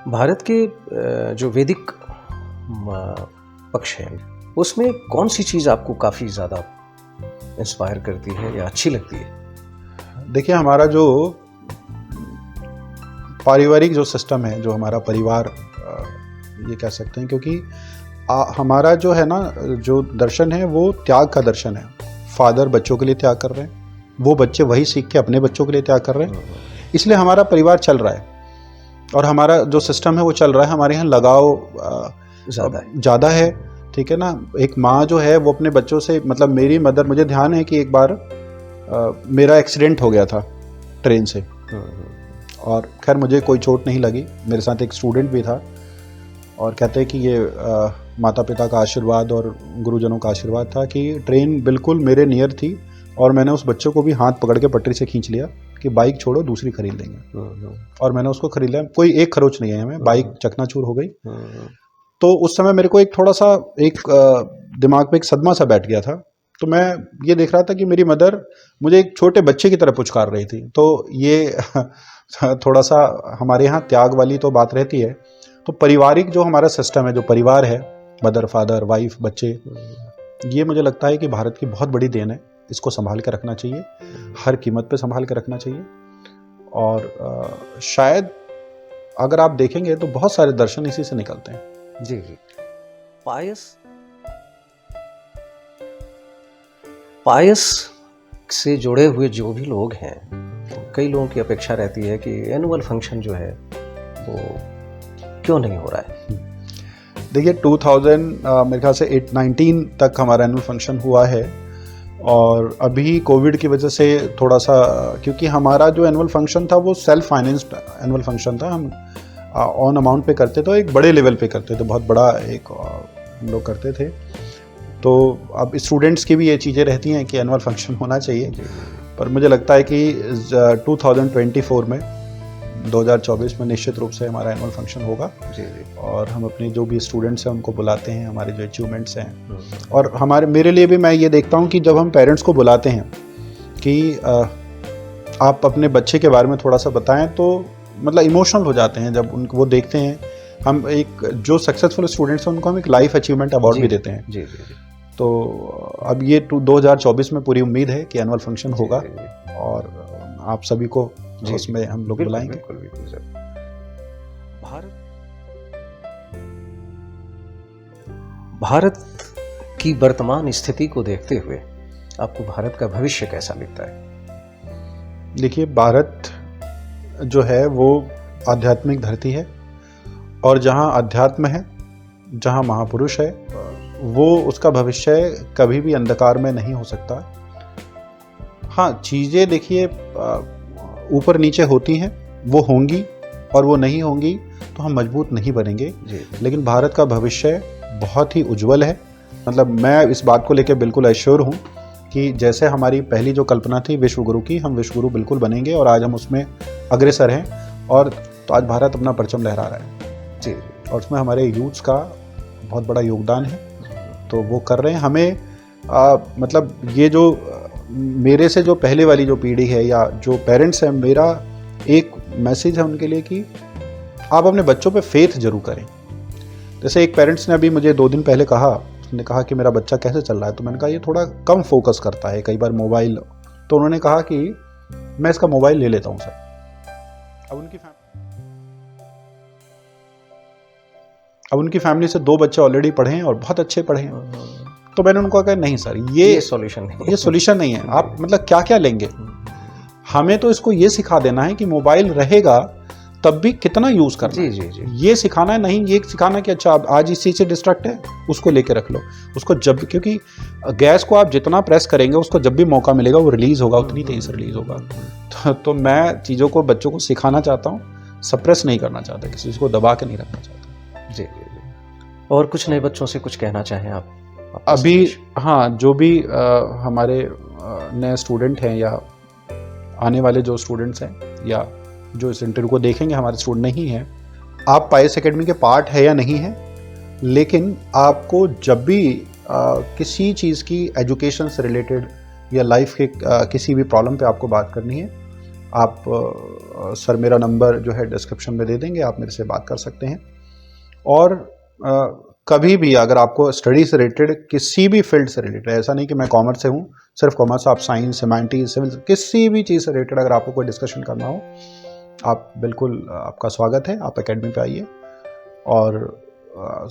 भारत के जो वैदिक पक्ष है उसमें कौन सी चीज़ आपको काफ़ी ज़्यादा इंस्पायर करती है या अच्छी लगती है? देखिए, हमारा जो पारिवारिक जो सिस्टम है, जो हमारा परिवार ये कह सकते हैं, क्योंकि हमारा जो है ना जो दर्शन है वो त्याग का दर्शन है। फादर बच्चों के लिए त्याग कर रहे हैं, वो बच्चे वही सीख के अपने बच्चों के लिए त्याग कर रहे हैं, इसलिए हमारा परिवार चल रहा है और हमारा जो सिस्टम है वो चल रहा है। हमारे यहाँ लगाव ज़्यादा है, ठीक है ना। एक माँ जो है वो अपने बच्चों से, मतलब मेरी मदर, मुझे ध्यान है कि एक बार मेरा एक्सीडेंट हो गया था ट्रेन से, और खैर मुझे कोई चोट नहीं लगी, मेरे साथ एक स्टूडेंट भी था, और कहते हैं कि ये माता पिता का आशीर्वाद और गुरुजनों का आशीर्वाद था कि ट्रेन बिल्कुल मेरे नियर थी और मैंने उस बच्चे को भी हाथ पकड़ के पटरी से खींच लिया कि बाइक छोड़ो दूसरी खरीद लेंगे, और मैंने उसको खरीद लिया। कोई एक खरोच नहीं है हमें, बाइक चकनाचूर हो गई। तो उस समय मेरे को एक थोड़ा सा एक दिमाग पे एक सदमा सा बैठ गया था। तो मैं ये देख रहा था कि मेरी मदर मुझे एक छोटे बच्चे की तरह पुचकार रही थी। तो ये थोड़ा सा हमारे यहाँ त्याग वाली तो बात रहती है। तो पारिवारिक जो हमारा सिस्टम है, जो परिवार है, मदर फादर वाइफ बच्चे, ये मुझे लगता है कि भारत की बहुत बड़ी देन है। इसको संभाल के रखना चाहिए, हर कीमत पे संभाल के रखना चाहिए। और शायद अगर आप देखेंगे तो बहुत सारे दर्शन इसी से निकलते हैं। जी जी। पायस से जुड़े हुए जो भी लोग हैं, कई लोगों की अपेक्षा रहती है कि एनुअल फंक्शन जो है वो क्यों नहीं हो रहा है। देखिए 2000 मेरे ख्याल से 19 तक हमारा एनुअल फंक्शन हुआ है, और अभी कोविड की वजह से थोड़ा सा, क्योंकि हमारा जो एनुअल फंक्शन था वो सेल्फ फाइनेंस्ड एनुअल फंक्शन था, हम ऑन अमाउंट पे करते थे, एक बड़े लेवल पे करते थे, बहुत बड़ा एक हम लोग करते थे। तो अब स्टूडेंट्स की भी ये चीज़ें रहती हैं कि एनुअल फंक्शन होना चाहिए, पर मुझे लगता है कि 2024 में 2024 में निश्चित रूप से हमारा एनुअल फंक्शन होगा। जी जी। और हम अपने जो भी स्टूडेंट्स हैं उनको बुलाते हैं, हमारे जो अचीवमेंट्स हैं, और मेरे लिए भी मैं ये देखता हूँ कि जब हम पेरेंट्स को बुलाते हैं कि आप अपने बच्चे के बारे में थोड़ा सा बताएं, तो मतलब इमोशनल हो जाते हैं जब उनको वो देखते हैं। हम एक जो सक्सेसफुल स्टूडेंट्स हैं उनको हम एक लाइफ अचीवमेंट अवार्ड भी देते हैं। जी जी जी। तो अब ये 2024 में पूरी उम्मीद है कि एनुअल फंक्शन होगा और आप सभी को उसमें हम लोग बुलाएंगे। बिल्कुल बिल्कुल सर। भारत की वर्तमान स्थिति को देखते हुए आपको भारत का भविष्य कैसा दिखता है? देखिए, भारत जो है वो आध्यात्मिक धरती है और जहाँ अध्यात्म है, जहाँ महापुरुष है, वो उसका भविष्य कभी भी अंधकार में नहीं हो सकता। हाँ, चीज़ें देखिए ऊपर नीचे होती हैं, वो होंगी और वो नहीं होंगी तो हम मजबूत नहीं बनेंगे। लेकिन भारत का भविष्य बहुत ही उज्जवल है। मतलब मैं इस बात को लेकर बिल्कुल एश्योर हूँ कि जैसे हमारी पहली जो कल्पना थी विश्व गुरु की, हम विश्व गुरु बिल्कुल बनेंगे और आज हम उसमें अग्रसर हैं। और तो आज भारत अपना परचम लहरा रहा है जी, और उसमें हमारे यूथ्स का बहुत बड़ा योगदान है। तो वो कर रहे हैं। हमें मतलब ये जो मेरे से जो पहले वाली जो पीढ़ी है या जो पेरेंट्स हैं, मेरा एक मैसेज है उनके लिए कि आप अपने बच्चों पे फेथ जरूर करें। जैसे एक पेरेंट्स ने अभी मुझे 2 दिन पहले कहा, उसने कहा कि मेरा बच्चा कैसे चल रहा है, तो मैंने कहा ये थोड़ा कम फोकस करता है कई बार मोबाइल। तो उन्होंने कहा कि मैं इसका मोबाइल ले लेता हूँ सर। अब उनकी फैमिली से 2 बच्चे ऑलरेडी पढ़े हैं और बहुत अच्छे पढ़े हैं। तो मैंने उनको कहा नहीं सर, ये सॉल्यूशन नहीं है। आप मतलब क्या क्या लेंगे? हमें तो इसको ये सिखा देना है कि मोबाइल रहेगा तब भी कितना यूज करना है। जी। ये सिखाना है, नहीं ये सिखाना कि अच्छा आज इस चीज से डिस्ट्रैक्ट है, उसको लेके रख लो उसको। जब क्योंकि गैस को आप जितना प्रेस करेंगे उसको जब भी मौका मिलेगा वो रिलीज होगा, उतनी तेज से रिलीज होगा। तो मैं चीज़ों को बच्चों को सिखाना चाहता हूँ, सप्रेस नहीं करना चाहता, किसी चीज़ को दबा के नहीं रखना चाहता। जी। और कुछ नए बच्चों से कुछ कहना चाहें आप अभी? हाँ, जो भी हमारे नए स्टूडेंट हैं या आने वाले जो स्टूडेंट्स हैं या जो इस इंटरव्यू को देखेंगे हमारे स्टूडेंट नहीं हैं, आप पायस एकेडमी के पार्ट है या नहीं है, लेकिन आपको जब भी किसी चीज़ की एजुकेशन से रिलेटेड या लाइफ के किसी भी प्रॉब्लम पे आपको बात करनी है, आप सर मेरा नंबर जो है डिस्क्रिप्शन में दे देंगे, आप मेरे से बात कर सकते हैं। और कभी भी अगर आपको स्टडी से रिलेटेड किसी भी फील्ड से रिलेटेड, ऐसा नहीं कि मैं कॉमर्स से हूँ, सिर्फ कॉमर्स, आप साइंस, ह्यूमैनिटीज, सिविल, किसी भी चीज़ से रिलेटेड अगर आपको कोई डिस्कशन करना हो, आप बिल्कुल, आपका स्वागत है, आप एकेडमी पे आइए। और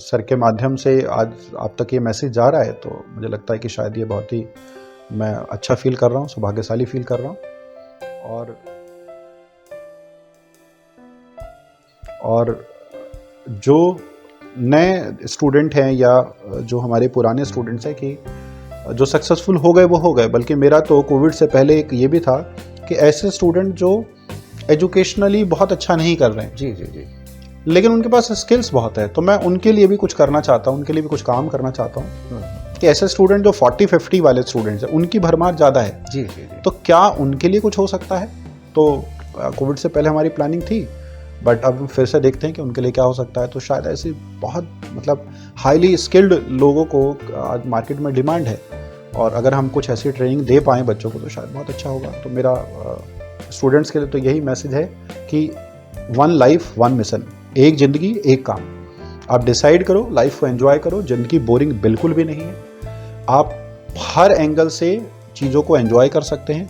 सर के माध्यम से आज आप तक ये मैसेज जा रहा है तो मुझे लगता है कि शायद ये बहुत ही मैं अच्छा फील कर रहा हूँ, सौभाग्यशाली फील कर रहा हूँ। और जो नए स्टूडेंट हैं या जो हमारे पुराने स्टूडेंट्स हैं कि जो सक्सेसफुल हो गए वो हो गए, बल्कि मेरा तो कोविड से पहले एक ये भी था कि ऐसे स्टूडेंट जो एजुकेशनली बहुत अच्छा नहीं कर रहे हैं जी, लेकिन उनके पास स्किल्स बहुत है, तो मैं उनके लिए भी कुछ करना चाहता हूँ, उनके लिए भी कुछ काम करना चाहता हूँ कि ऐसे स्टूडेंट जो 40-50 वाले स्टूडेंट्स हैं, उनकी भरमार ज़्यादा है जी, तो क्या उनके लिए कुछ हो सकता है? तो कोविड से पहले हमारी प्लानिंग थी, बट अब फिर से देखते हैं कि उनके लिए क्या हो सकता है। तो शायद ऐसी बहुत मतलब हाईली स्किल्ड लोगों को आज मार्केट में डिमांड है, और अगर हम कुछ ऐसी ट्रेनिंग दे पाएँ बच्चों को तो शायद बहुत अच्छा होगा। तो मेरा स्टूडेंट्स के लिए तो यही मैसेज है कि 1 लाइफ 1 मिशन, एक ज़िंदगी एक काम। आप डिसाइड करो, लाइफ को एंजॉय करो। ज़िंदगी बोरिंग बिल्कुल भी नहीं है, आप हर एंगल से चीज़ों को एंजॉय कर सकते हैं।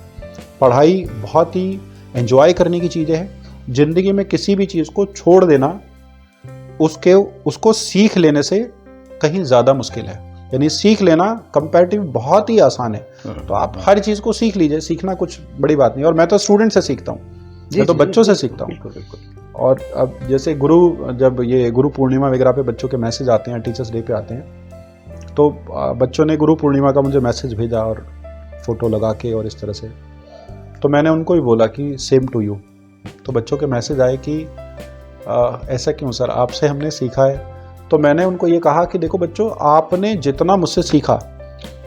पढ़ाई बहुत ही एंजॉय करने की चीज़ें हैं। ज़िंदगी में किसी भी चीज़ को छोड़ देना उसको सीख लेने से कहीं ज़्यादा मुश्किल है। यानी सीख लेना कंपैरेटिव बहुत ही आसान है। तो आप हर चीज़ को सीख लीजिए, सीखना कुछ बड़ी बात नहीं। और मैं तो स्टूडेंट से सीखता हूँ, मैं तो बच्चों से सीखता हूँ। और अब जैसे जब ये गुरु पूर्णिमा वगैरह पे बच्चों के मैसेज आते हैं, टीचर्स डे पे आते हैं, तो बच्चों ने गुरु पूर्णिमा का मुझे मैसेज भेजा और फोटो लगा के और इस तरह से, तो मैंने उनको ही बोला कि सेम टू यू। तो बच्चों के मैसेज आए कि ऐसा क्यों सर, आपसे हमने सीखा है। तो मैंने उनको ये कहा कि देखो बच्चों, आपने जितना मुझसे सीखा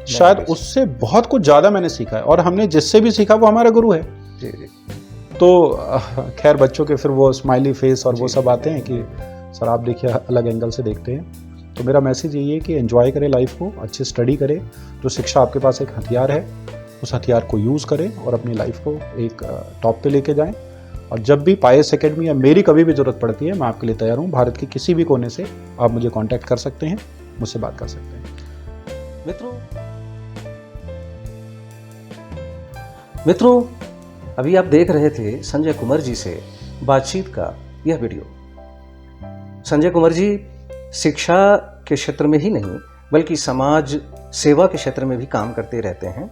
शायद उससे बहुत कुछ ज़्यादा मैंने सीखा है, और हमने जिससे भी सीखा वो हमारा गुरु है। तो खैर बच्चों के फिर वो स्माइली फेस और वो सब आते हैं कि सर आप देखिए अलग एंगल से देखते हैं। तो मेरा मैसेज यही है कि एंजॉय करें लाइफ को, अच्छी स्टडी करें। जो शिक्षा आपके पास एक हथियार है, उस हथियार को यूज़ करें और अपनी लाइफ को एक टॉप पे लेके जाएं। और जब भी पायस एकेडमी या मेरी कभी भी ज़रूरत पड़ती है, मैं आपके लिए तैयार हूँ। भारत के किसी भी कोने से आप मुझे कांटेक्ट कर सकते हैं, मुझसे बात कर सकते हैं। मित्रों, अभी आप देख रहे थे संजय कुमार जी से बातचीत का यह वीडियो। संजय कुमार जी शिक्षा के क्षेत्र में ही नहीं बल्कि समाज सेवा के क्षेत्र में भी काम करते रहते हैं।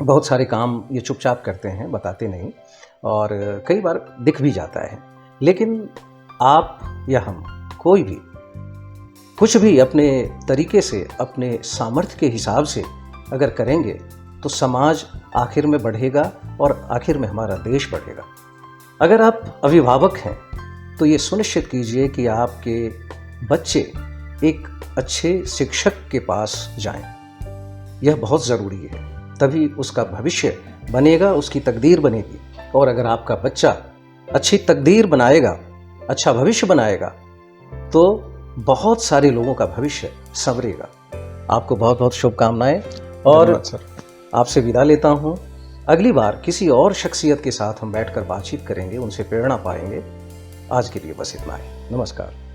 बहुत सारे काम ये चुपचाप करते हैं, बताते नहीं, और कई बार दिख भी जाता है। लेकिन आप या हम कोई भी कुछ भी अपने तरीके से, अपने सामर्थ्य के हिसाब से अगर करेंगे तो समाज आखिर में बढ़ेगा और आखिर में हमारा देश बढ़ेगा। अगर आप अभिभावक हैं तो ये सुनिश्चित कीजिए कि आपके बच्चे एक अच्छे शिक्षक के पास जाएं। यह बहुत ज़रूरी है, तभी उसका भविष्य बनेगा, उसकी तकदीर बनेगी। और अगर आपका बच्चा अच्छी तकदीर बनाएगा, अच्छा भविष्य बनाएगा, तो बहुत सारे लोगों का भविष्य संवरेगा। आपको बहुत बहुत शुभकामनाएं और आपसे विदा लेता हूं। अगली बार किसी और शख्सियत के साथ हम बैठकर बातचीत करेंगे, उनसे प्रेरणा पाएंगे। आज के लिए बस इतना ही। नमस्कार।